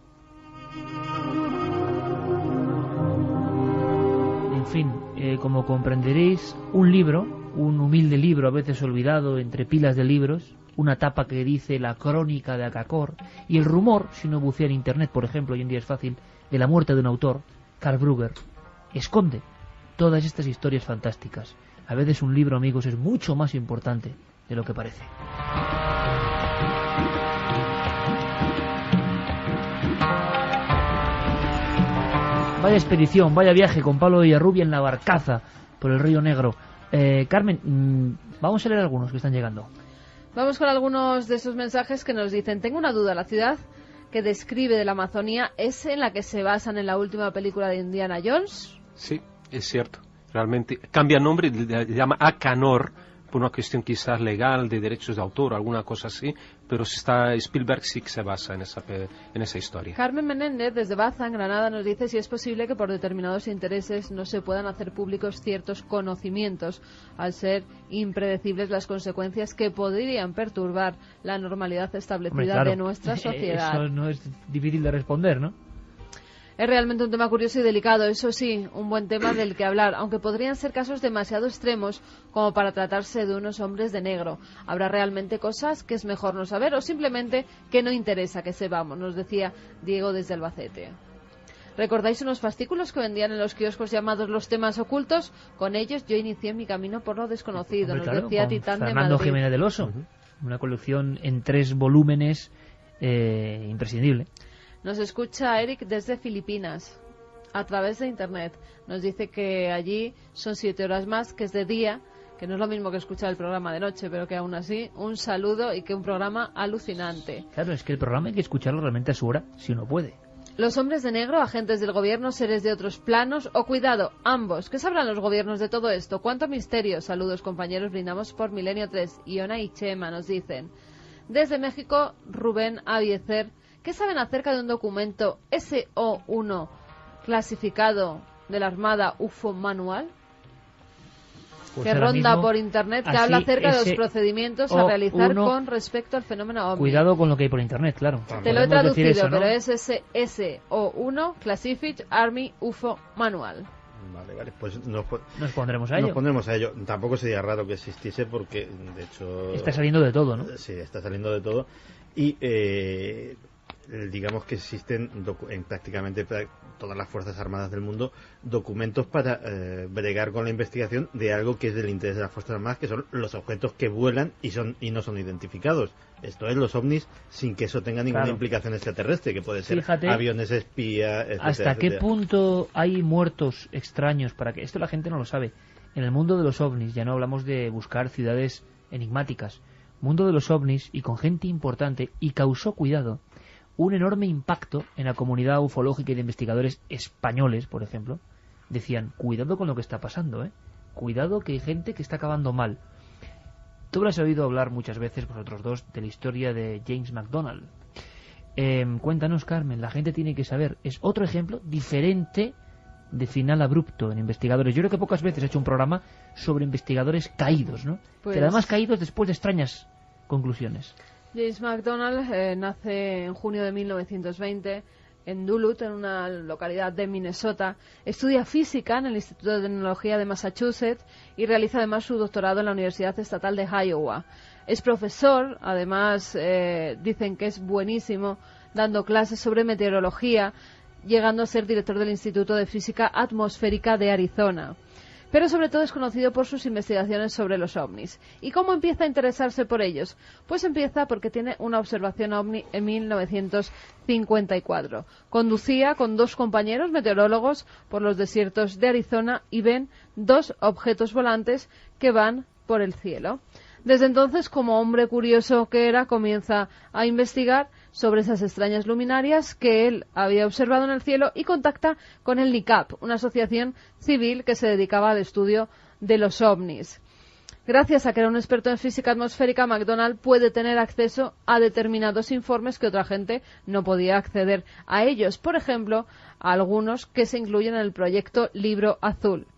A: En fin, como comprenderéis, un libro, un humilde libro a veces olvidado entre pilas de libros, una tapa que dice la crónica de Akakor, y el rumor, si uno bucea en internet, por ejemplo, hoy en día es fácil, de la muerte de un autor, Karl Brugger, esconde todas estas historias fantásticas. A veces un libro, amigos, es mucho más importante de lo que parece. Vaya expedición, vaya viaje con Pablo Villarrubia en la barcaza por el Río Negro. Carmen, vamos a leer algunos que están llegando.
M: Vamos con algunos de esos mensajes que nos dicen: tengo una duda, la ciudad que describe de la Amazonía es en la que se basan en la última película de Indiana Jones.
G: Sí, es cierto. Realmente cambia nombre, le llama Acanor por una cuestión quizás legal de derechos de autor o alguna cosa así, pero Spielberg sí que se basa en esa historia.
M: Carmen Menéndez, desde Baza, en Granada, nos dice si es posible que por determinados intereses no se puedan hacer públicos ciertos conocimientos, al ser impredecibles las consecuencias que podrían perturbar la normalidad establecida de nuestra sociedad.
A: Eso no es difícil de responder, ¿no?
M: Es realmente un tema curioso y delicado, eso sí, un buen tema del que hablar, aunque podrían ser casos demasiado extremos como para tratarse de unos hombres de negro. Habrá realmente cosas que es mejor no saber o simplemente que no interesa que sepamos, nos decía Diego desde Albacete. ¿Recordáis unos fascículos que vendían en los kioscos llamados Los temas ocultos? Con ellos yo inicié mi camino por lo desconocido, nos decía Titán de Madrid.
A: Fernando Jiménez del Oso, una colección en 3 volúmenes imprescindible.
M: Nos escucha Eric desde Filipinas, a través de Internet. Nos dice que allí son 7 horas más, que es de día, que no es lo mismo que escuchar el programa de noche, pero que aún así, un saludo y que un programa alucinante.
A: Claro, es que el programa hay que escucharlo realmente a su hora, si uno puede.
M: Los hombres de negro, agentes del gobierno, seres de otros planos, o cuidado, ambos. ¿Qué sabrán los gobiernos de todo esto? ¿Cuánto misterio? Saludos, compañeros, brindamos por Milenio 3. Iona y Chema nos dicen. Desde México, Rubén Aviecer. ¿Qué saben acerca de un documento SO1 clasificado de la Armada UFO Manual?
A: Pues
M: que ronda
A: mismo,
M: por internet, que
A: así,
M: habla acerca de los
A: ese
M: procedimientos a realizar
A: O1,
M: con respecto al fenómeno OVNI.
A: Cuidado con lo que hay por internet, claro.
M: Te lo he
A: Podemos decir
M: traducido,
A: eso, ¿no?
M: pero es SO1 Classified Army UFO Manual.
F: Vale, pues
A: nos pondremos a ello.
F: Nos pondremos a ello. Tampoco sería raro que existiese porque, de hecho...
A: Está saliendo de todo, ¿no?
F: Sí, está saliendo de todo. Y digamos que existen en prácticamente todas las Fuerzas Armadas del mundo documentos para bregar con la investigación de algo que es del interés de las Fuerzas Armadas, que son los objetos que vuelan y no son identificados. Esto es los ovnis sin que eso tenga ninguna implicación extraterrestre, que puede ser aviones espía, etcétera.
A: ¿Hasta qué punto hay muertos extraños para que esto la gente no lo sabe? En el mundo de los ovnis, ya no hablamos de buscar ciudades enigmáticas, mundo de los ovnis y con gente importante, y causó, cuidado, un enorme impacto en la comunidad ufológica y de investigadores españoles, por ejemplo. Decían, cuidado con lo que está pasando, cuidado que hay gente que está acabando mal. Tú habrás oído hablar muchas veces, vosotros dos, de la historia de James McDonald. Cuéntanos, Carmen, la gente tiene que saber, es otro ejemplo diferente de final abrupto en investigadores. Yo creo que pocas veces he hecho un programa sobre investigadores caídos, ¿no?
M: Pues...
A: Pero además caídos después de extrañas conclusiones.
M: James McDonald nace en junio de 1920 en Duluth, en una localidad de Minnesota. Estudia física en el Instituto de Tecnología de Massachusetts y realiza además su doctorado en la Universidad Estatal de Iowa. Es profesor, además dicen que es buenísimo dando clases sobre meteorología, llegando a ser director del Instituto de Física Atmosférica de Arizona. Pero sobre todo es conocido por sus investigaciones sobre los ovnis. ¿Y cómo empieza a interesarse por ellos? Pues empieza porque tiene una observación ovni en 1954. Conducía con 2 compañeros meteorólogos por los desiertos de Arizona y ven 2 objetos volantes que van por el cielo. Desde entonces, como hombre curioso que era, comienza a investigar sobre esas extrañas luminarias que él había observado en el cielo y contacta con el NICAP, una asociación civil que se dedicaba al estudio de los ovnis. Gracias a que era un experto en física atmosférica, McDonald puede tener acceso a determinados informes que otra gente no podía acceder a ellos. Por ejemplo, a algunos que se incluyen en el proyecto Libro Azul.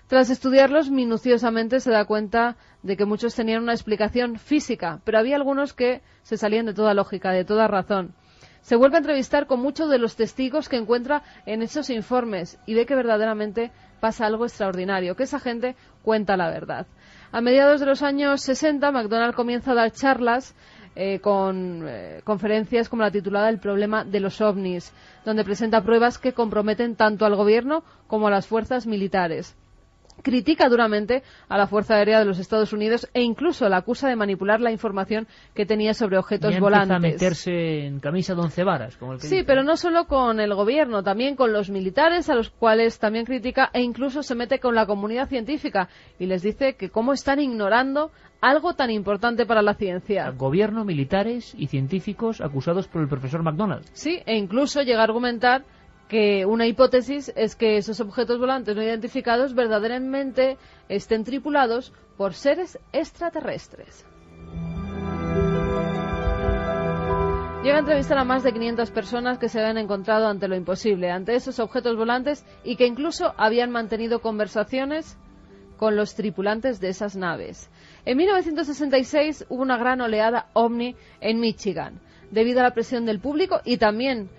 M: Tras estudiarlos minuciosamente se da cuenta de que muchos tenían una explicación física, pero había algunos que se salían de toda lógica, de toda razón. Se vuelve a entrevistar con muchos de los testigos que encuentra en esos informes y ve que verdaderamente pasa algo extraordinario, que esa gente cuenta la verdad. A mediados de los años 60, McDonald comienza a dar charlas con conferencias como la titulada El problema de los ovnis, donde presenta pruebas que comprometen tanto al gobierno como a las fuerzas militares. Critica duramente a la Fuerza Aérea de los Estados Unidos e incluso la acusa de manipular la información que tenía sobre objetos
A: ya
M: volantes.
A: Empieza a meterse en camisa de 11 varas, como el que
M: sí,
A: dice.
M: Pero no solo con el gobierno, también con los militares, a los cuales también critica, e incluso se mete con la comunidad científica y les dice que cómo están ignorando algo tan importante para la ciencia.
A: Gobierno, militares y científicos acusados por el profesor McDonald.
M: Sí, e incluso llega a argumentar que una hipótesis es que esos objetos volantes no identificados verdaderamente estén tripulados por seres extraterrestres. Llega a entrevistar a más de 500 personas que se habían encontrado ante lo imposible, ante esos objetos volantes, y que incluso habían mantenido conversaciones con los tripulantes de esas naves. En 1966 hubo una gran oleada ovni en Michigan, debido a la presión del público y también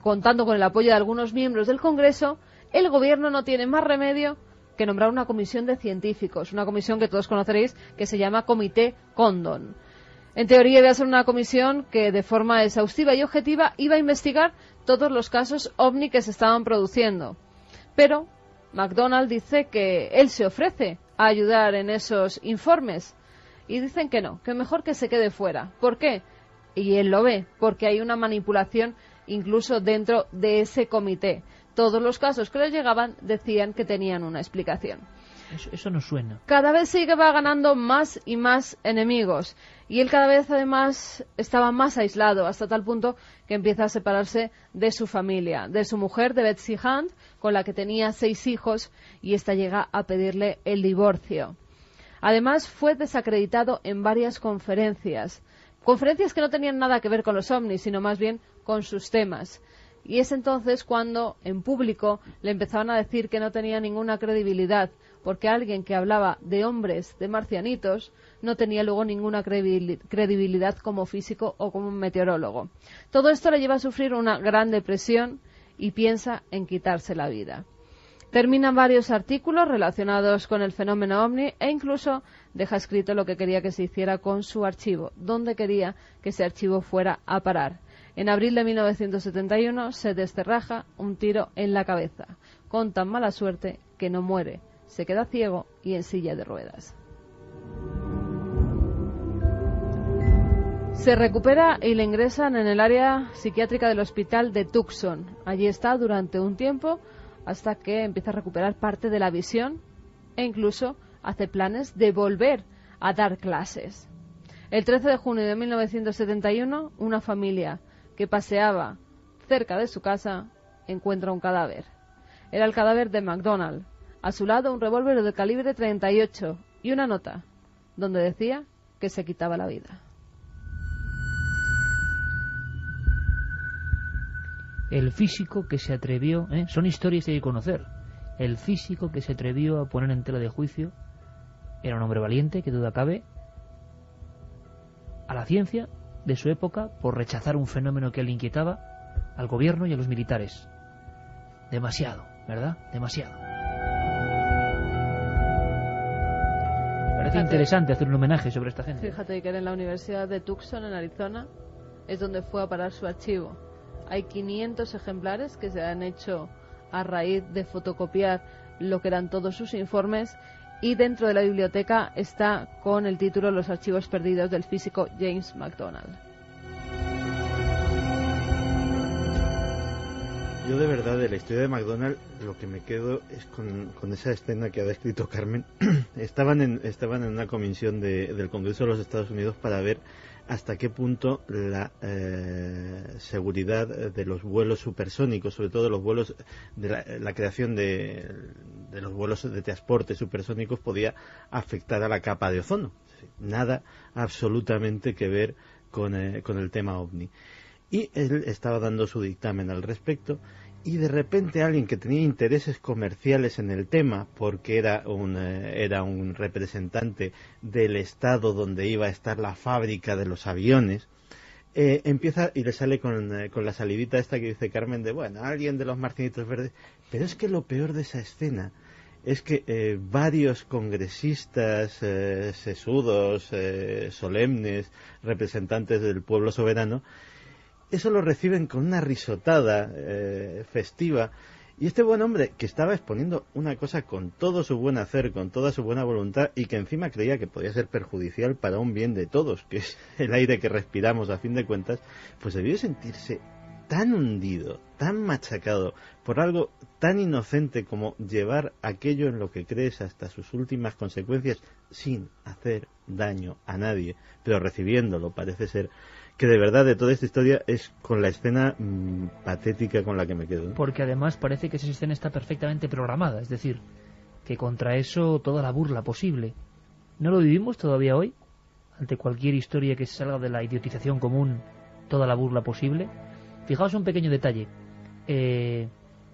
M: contando con el apoyo de algunos miembros del Congreso. El gobierno no tiene más remedio que nombrar una comisión de científicos, una comisión que todos conoceréis que se llama Comité Condon. En teoría iba a ser una comisión que de forma exhaustiva y objetiva iba a investigar todos los casos ovni que se estaban produciendo. Pero McDonald dice que él se ofrece a ayudar en esos informes y dicen que no, que mejor que se quede fuera. ¿Por qué? Y él lo ve, porque hay una manipulación incluso dentro de ese comité. Todos los casos que les llegaban decían que tenían una explicación.
A: Eso no suena.
M: Cada vez se va ganando más y más enemigos. Y él cada vez además estaba más aislado, hasta tal punto que empieza a separarse de su familia, de su mujer, de Betsy Hunt, con la que tenía 6 hijos, y esta llega a pedirle el divorcio. Además fue desacreditado en varias conferencias que no tenían nada que ver con los ovnis, sino más bien con sus temas. Y es entonces cuando en público le empezaban a decir que no tenía ninguna credibilidad, porque alguien que hablaba de hombres, de marcianitos, no tenía luego ninguna credibilidad como físico o como meteorólogo. Todo esto le lleva a sufrir una gran depresión y piensa en quitarse la vida. Termina varios artículos relacionados con el fenómeno ovni e incluso deja escrito lo que quería que se hiciera con su archivo, dónde quería que ese archivo fuera a parar. En abril de 1971 se descerraja un tiro en la cabeza, con tan mala suerte que no muere, se queda ciego y en silla de ruedas. Se recupera y le ingresan en el área psiquiátrica del hospital de Tucson. Allí está durante un tiempo hasta que empieza a recuperar parte de la visión e incluso hace planes de volver a dar clases. El 13 de junio de 1971, una familia que paseaba cerca de su casa encuentra un cadáver. Era el cadáver de MacDonald. A su lado un revólver de calibre 38 y una nota donde decía que se quitaba la vida.
A: El físico que se atrevió, son historias que hay que conocer. El físico que se atrevió a poner en tela de juicio era un hombre valiente, que duda cabe, a la ciencia de su época por rechazar un fenómeno que le inquietaba, al gobierno y a los militares. Demasiado, ¿verdad? Demasiado. Parece interesante hacer un homenaje sobre esta gente.
M: Fíjate que en la Universidad de Tucson, en Arizona, es donde fue a parar su archivo. Hay 500 ejemplares que se han hecho a raíz de fotocopiar lo que eran todos sus informes, y dentro de la biblioteca está con el título Los archivos perdidos del físico James MacDonald.
F: Yo de verdad, de la historia de MacDonald, lo que me quedo es con esa escena que ha descrito Carmen. Estaban en una comisión del Congreso de los Estados Unidos para ver hasta qué punto la seguridad de los vuelos supersónicos, sobre todo los vuelos de la creación de los vuelos de transporte supersónicos, podía afectar a la capa de ozono. Nada absolutamente que ver con el tema OVNI. Y él estaba dando su dictamen al respecto, y de repente alguien que tenía intereses comerciales en el tema, porque era un representante del estado donde iba a estar la fábrica de los aviones, empieza y le sale con la salivita esta que dice Carmen de, bueno, alguien de los marcianitos verdes. Pero es que lo peor de esa escena es que varios congresistas sesudos, solemnes, representantes del pueblo soberano, eso lo reciben con una risotada festiva, y este buen hombre que estaba exponiendo una cosa con todo su buen hacer, con toda su buena voluntad, y que encima creía que podía ser perjudicial para un bien de todos, que es el aire que respiramos a fin de cuentas, pues debió sentirse tan hundido, tan machacado por algo tan inocente como llevar aquello en lo que crees hasta sus últimas consecuencias sin hacer daño a nadie, pero recibiéndolo. Parece ser que de verdad de toda esta historia es con la escena patética con la que me quedo.
A: Porque además parece que esa escena está perfectamente programada, es decir, que contra eso toda la burla posible. ¿No lo vivimos todavía hoy? Ante cualquier historia que salga de la idiotización común, toda la burla posible. Fijaos un pequeño detalle.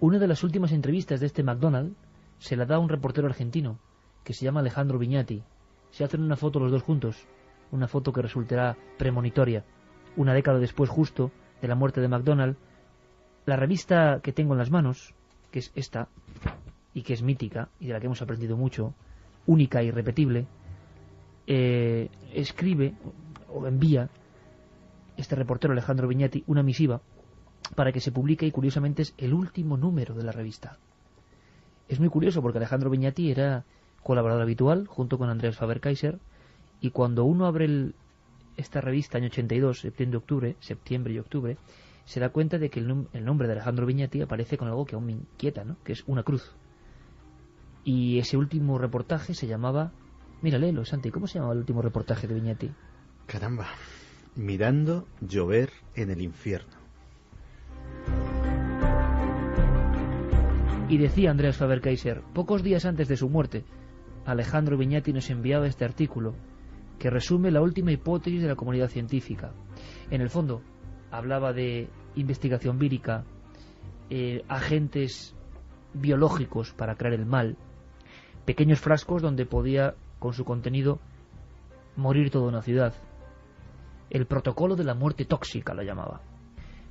A: Una de las últimas entrevistas de este MacDonald se la da a un reportero argentino que se llama Alejandro Viñati. Se hacen una foto los dos juntos, una foto que resultará premonitoria. Una década después justo de la muerte de MacDonald, la revista que tengo en las manos, que es esta, y que es mítica, y de la que hemos aprendido mucho, única e irrepetible, escribe o envía este reportero Alejandro Viñati una misiva para que se publique, y curiosamente es el último número de la revista. Es muy curioso porque Alejandro Viñati era colaborador habitual junto con Andreas Faber-Kaiser, y cuando uno abre esta revista, año 82, septiembre y octubre, se da cuenta de que el nombre de Alejandro Viñati aparece con algo que aún me inquieta, ¿no? Que es una cruz. Y ese último reportaje se llamaba... Mira, léelo, Santi, ¿cómo se llamaba el último reportaje de Viñati?
F: Caramba, mirando llover en el infierno.
A: Y decía Andreas Faber-Kaiser, pocos días antes de su muerte, Alejandro Viñati nos enviaba este artículo que resume la última hipótesis de la comunidad científica. En el fondo, hablaba de investigación vírica, agentes biológicos para crear el mal, pequeños frascos donde podía, con su contenido, morir toda una ciudad. El protocolo de la muerte tóxica lo llamaba.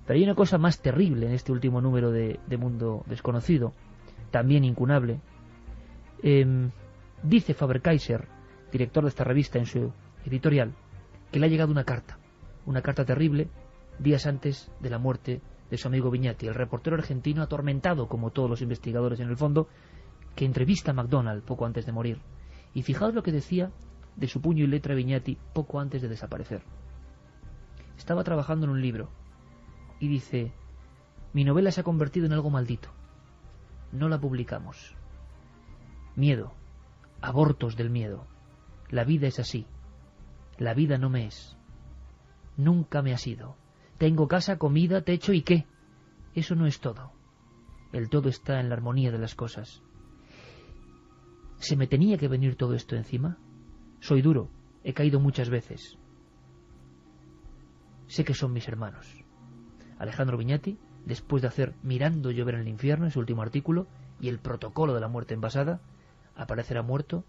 A: Pero hay una cosa más terrible en este último número de Mundo Desconocido, también incunable. Dice Faber-Kaiser, director de esta revista, en su editorial, que le ha llegado una carta terrible, días antes de la muerte de su amigo Viñati, el reportero argentino atormentado, como todos los investigadores en el fondo, que entrevista a MacDonald poco antes de morir. Y fijaos lo que decía de su puño y letra Viñati poco antes de desaparecer. Estaba trabajando en un libro y dice: mi novela se ha convertido en algo maldito. No la publicamos. Miedo. Abortos del miedo. La vida es así. La vida no me es. Nunca me ha sido. Tengo casa, comida, techo y ¿qué? Eso no es todo. El todo está en la armonía de las cosas. ¿Se me tenía que venir todo esto encima? Soy duro. He caído muchas veces. Sé que son mis hermanos. Alejandro Viñati, después de hacer Mirando llover en el infierno, en su último artículo, y el protocolo de la muerte envasada, aparecerá muerto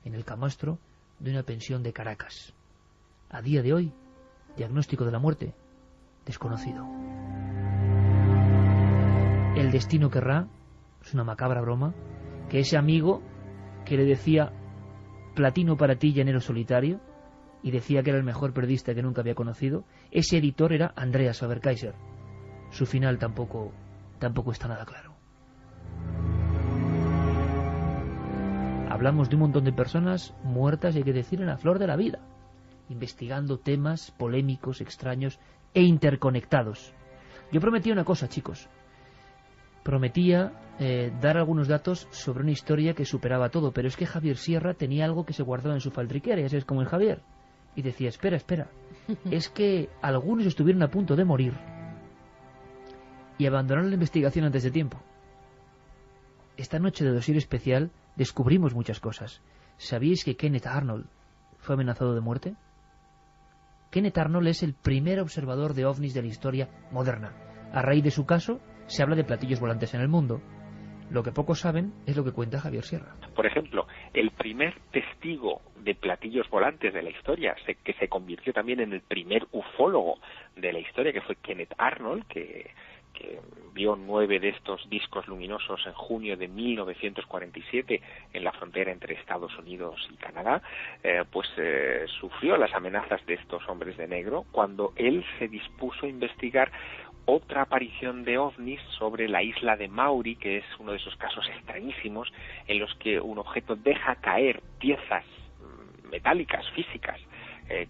A: en el camastro de una pensión de Caracas. A día de hoy, diagnóstico de la muerte desconocido. El destino querrá, es una macabra broma, que ese amigo que le decía platino para ti, llanero solitario, y decía que era el mejor periodista que nunca había conocido, ese editor era Andreas Faber-Kaiser. Su final tampoco está nada claro. Hablamos de un montón de personas muertas, hay que decir, en la flor de la vida, investigando temas polémicos, extraños e interconectados. Yo prometía una cosa, chicos. Prometía dar algunos datos sobre una historia que superaba todo, pero es que Javier Sierra tenía algo que se guardaba en su faltriquera, ya sabes cómo es Javier. Y decía, espera, es que algunos estuvieron a punto de morir y abandonaron la investigación antes de tiempo. Esta noche de Dossier Especial descubrimos muchas cosas. ¿Sabíais que Kenneth Arnold fue amenazado de muerte? Kenneth Arnold es el primer observador de ovnis de la historia moderna. A raíz de su caso, se habla de platillos volantes en el mundo. Lo que pocos saben es lo que cuenta Javier Sierra.
H: Por ejemplo, el primer testigo de platillos volantes de la historia, que se convirtió también en el primer ufólogo de la historia, que fue Kenneth Arnold, que vio 9 de estos discos luminosos en junio de 1947 en la frontera entre Estados Unidos y Canadá, sufrió las amenazas de estos hombres de negro cuando él se dispuso a investigar otra aparición de ovnis sobre la isla de Maury, que es uno de esos casos extrañísimos en los que un objeto deja caer piezas metálicas, físicas,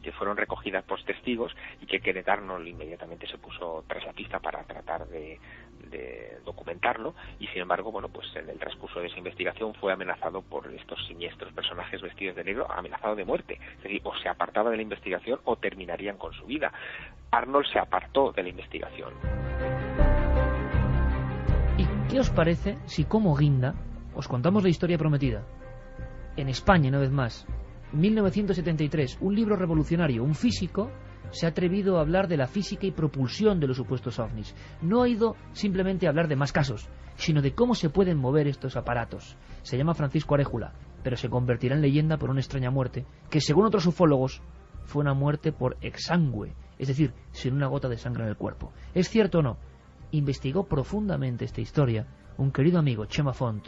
H: que fueron recogidas por testigos, y que Kenneth Arnold inmediatamente se puso tras la pista para tratar de documentarlo, y sin embargo, en el transcurso de esa investigación fue amenazado por estos siniestros personajes vestidos de negro, amenazado de muerte. Es decir, o se apartaba de la investigación o terminarían con su vida. Arnold se apartó de la investigación.
A: ¿Y qué os parece si, como guinda, os contamos la historia prometida? En España, una vez más, 1973, un libro revolucionario, un físico se ha atrevido a hablar de la física y propulsión de los supuestos ovnis. No ha ido simplemente a hablar de más casos, sino de cómo se pueden mover estos aparatos. Se llama Francisco Aréjula, pero se convertirá en leyenda por una extraña muerte, que según otros ufólogos fue una muerte por exsangue, es decir, sin una gota de sangre en el cuerpo. ¿Es cierto o no? Investigó profundamente esta historia un querido amigo, Chema Font,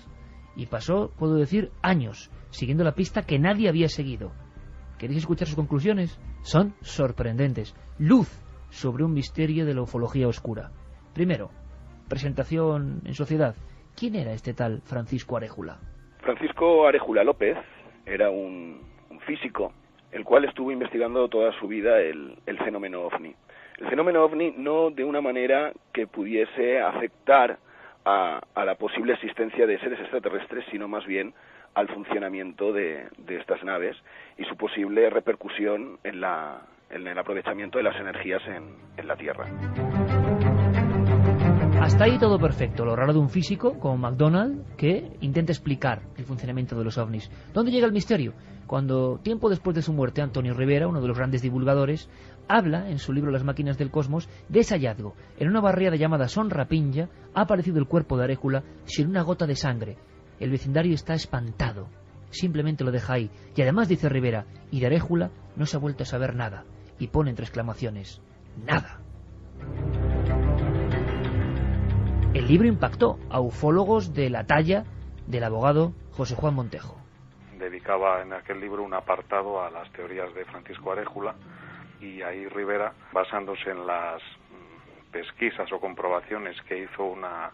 A: y pasó, puedo decir, años siguiendo la pista que nadie había seguido. ¿Queréis escuchar sus conclusiones? Son sorprendentes. Luz sobre un misterio de la ufología oscura. Primero, presentación en sociedad. ¿Quién era este tal Francisco Aréjula?
N: Francisco Aréjula López era un físico, el cual estuvo investigando toda su vida el fenómeno ovni. El fenómeno ovni no de una manera que pudiese afectar a la posible existencia de seres extraterrestres, sino más bien al funcionamiento de estas naves y su posible repercusión en el aprovechamiento de las energías en la Tierra.
A: Hasta ahí todo perfecto. Lo raro de un físico como MacDonald que intenta explicar el funcionamiento de los ovnis. ¿Dónde llega el misterio? Cuando, tiempo después de su muerte, Antonio Rivera, uno de los grandes divulgadores, habla en su libro Las máquinas del cosmos de ese hallazgo. En una barriada llamada Son Rapinja ha aparecido el cuerpo de Aréjula sin una gota de sangre. El vecindario está espantado. simplemente lo deja ahí. Y además, dice Rivera, y de Aréjula no se ha vuelto a saber nada. Y pone entre exclamaciones, nada. El libro impactó a ufólogos de la talla del abogado José Juan Montejo.
O: Dedicaba en aquel libro un apartado a las teorías de Francisco Aréjula, y ahí Rivera, basándose en las pesquisas o comprobaciones que hizo una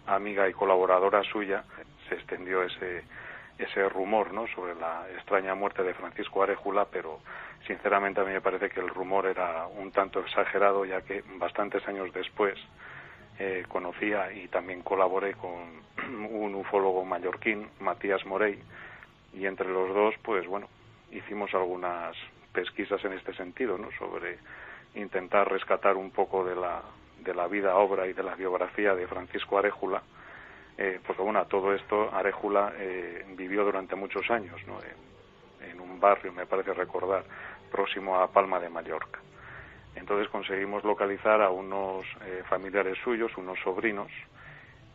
O: amiga y colaboradora suya, se extendió ese rumor, ¿no?, sobre la extraña muerte de Francisco Aréjula, pero sinceramente a mí me parece que el rumor era un tanto exagerado, ya que bastantes años después conocía y también colaboré con un ufólogo mallorquín, Matías Morey, y entre los dos, pues bueno, hicimos algunas pesquisas en este sentido, ¿no?, sobre intentar rescatar un poco de la vida, obra y de la biografía de Francisco Aréjula, porque bueno, todo esto Aréjula vivió durante muchos años, ¿no?, en un barrio, me parece recordar, próximo a Palma de Mallorca. Entonces conseguimos localizar a unos familiares suyos, unos sobrinos,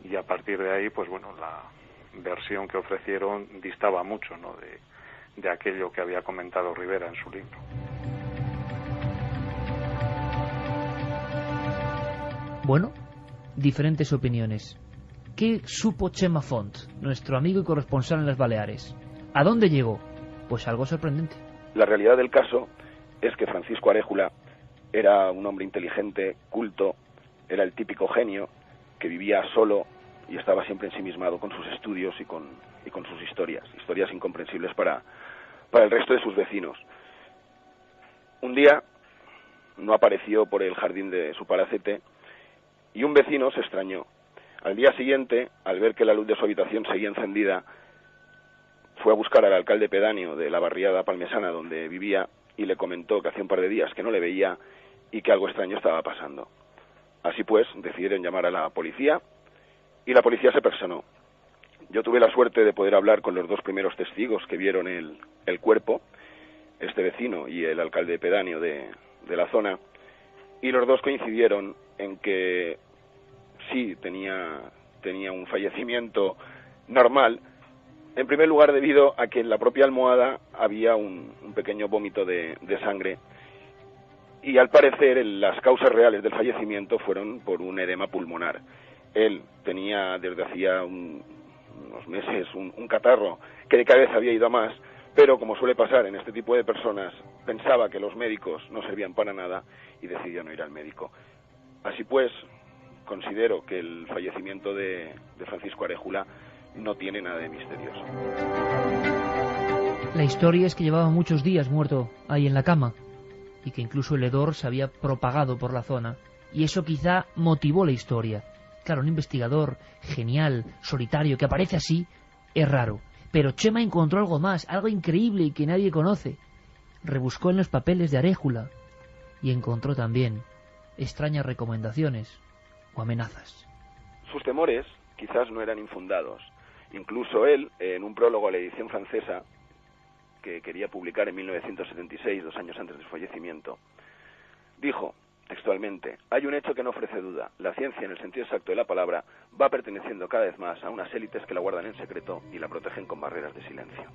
O: y a partir de ahí, pues bueno, la versión que ofrecieron distaba mucho, ¿no?, de aquello que había comentado Rivera en su libro.
A: Bueno, diferentes opiniones. ¿Qué supo Chema Font, nuestro amigo y corresponsal en las Baleares? ¿A dónde llegó? Pues algo sorprendente.
N: La realidad del caso es que Francisco Aréjula era un hombre inteligente, culto, era el típico genio que vivía solo y estaba siempre ensimismado con sus estudios y con sus historias incomprensibles para el resto de sus vecinos. Un día no apareció por el jardín de su palacete y un vecino se extrañó. Al día siguiente, al ver que la luz de su habitación seguía encendida, fue a buscar al alcalde pedáneo de la barriada palmesana donde vivía y le comentó que hacía un par de días que no le veía y que algo extraño estaba pasando. Así pues, decidieron llamar a la policía y la policía se personó. Yo tuve la suerte de poder hablar con los dos primeros testigos que vieron el cuerpo, este vecino y el alcalde pedáneo de la zona, y los dos coincidieron en que sí tenía un fallecimiento normal, en primer lugar debido a que en la propia almohada había un pequeño vómito de sangre, y al parecer las causas reales del fallecimiento fueron por un edema pulmonar. Él tenía desde hacía unos meses un catarro que de cada vez había ido a más, pero como suele pasar en este tipo de personas, pensaba que los médicos no servían para nada y decidió no ir al médico. Así pues, considero que el fallecimiento de Francisco Aréjula no tiene nada de misterioso.
A: La historia es que llevaba muchos días muerto ahí en la cama y que incluso el hedor se había propagado por la zona, y eso quizá motivó la historia. Claro, un investigador genial, solitario, que aparece así, es raro. Pero Chema encontró algo más, algo increíble y que nadie conoce. Rebuscó en los papeles de Aréjula y encontró también extrañas recomendaciones o amenazas.
N: Sus temores quizás no eran infundados. Incluso él, en un prólogo a la edición francesa, que quería publicar en 1976, 2 años antes de su fallecimiento, dijo textualmente: hay un hecho que no ofrece duda. La ciencia, en el sentido exacto de la palabra, va perteneciendo cada vez más a unas élites que la guardan en secreto y la protegen con barreras de silencio.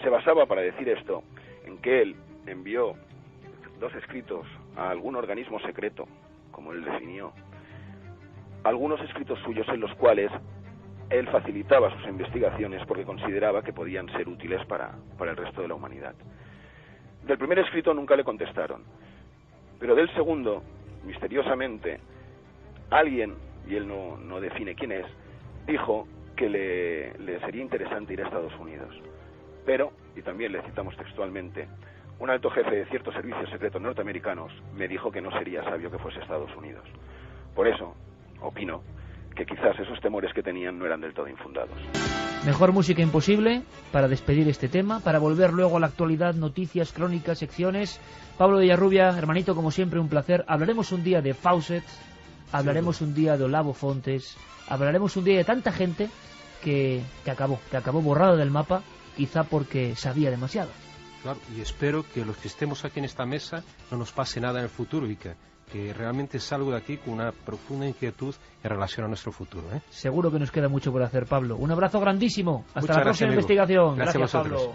N: Se basaba para decir esto en que él envió 2 escritos a algún organismo secreto, como él definió, algunos escritos suyos en los cuales él facilitaba sus investigaciones porque consideraba que podían ser útiles para el resto de la humanidad. Del primer escrito nunca le contestaron, pero del segundo, misteriosamente, alguien, y él no define quién es, dijo que le sería interesante ir a Estados Unidos. Pero, y también le citamos textualmente, un alto jefe de ciertos servicios secretos norteamericanos me dijo que no sería sabio que fuese a Estados Unidos. Por eso, opino que quizás esos temores que tenían no eran del todo infundados.
A: Mejor música imposible para despedir este tema, para volver luego a la actualidad, noticias, crónicas, secciones. Pablo Villarrubia, hermanito, como siempre, un placer. Hablaremos un día de Fawcett, hablaremos un día de Olavo Fontes, hablaremos un día de tanta gente que acabó borrado del mapa, quizá porque sabía demasiado.
G: Claro, y espero que los que estemos aquí en esta mesa no nos pase nada en el futuro y que que realmente salgo de aquí con una profunda inquietud en relación a nuestro futuro.
A: Seguro que nos queda mucho por hacer, Pablo. Un abrazo grandísimo. Hasta
G: Muchas
A: la próxima
G: amigo.
A: investigación.
G: Gracias
A: Pablo.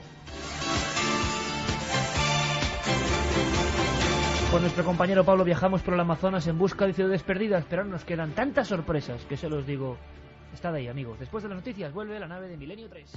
A: Con nuestro compañero Pablo viajamos por el Amazonas en busca de ciudades perdidas, pero nos quedan tantas sorpresas que se los digo. Estad ahí, amigos. Después de las noticias vuelve la nave de Milenio 3.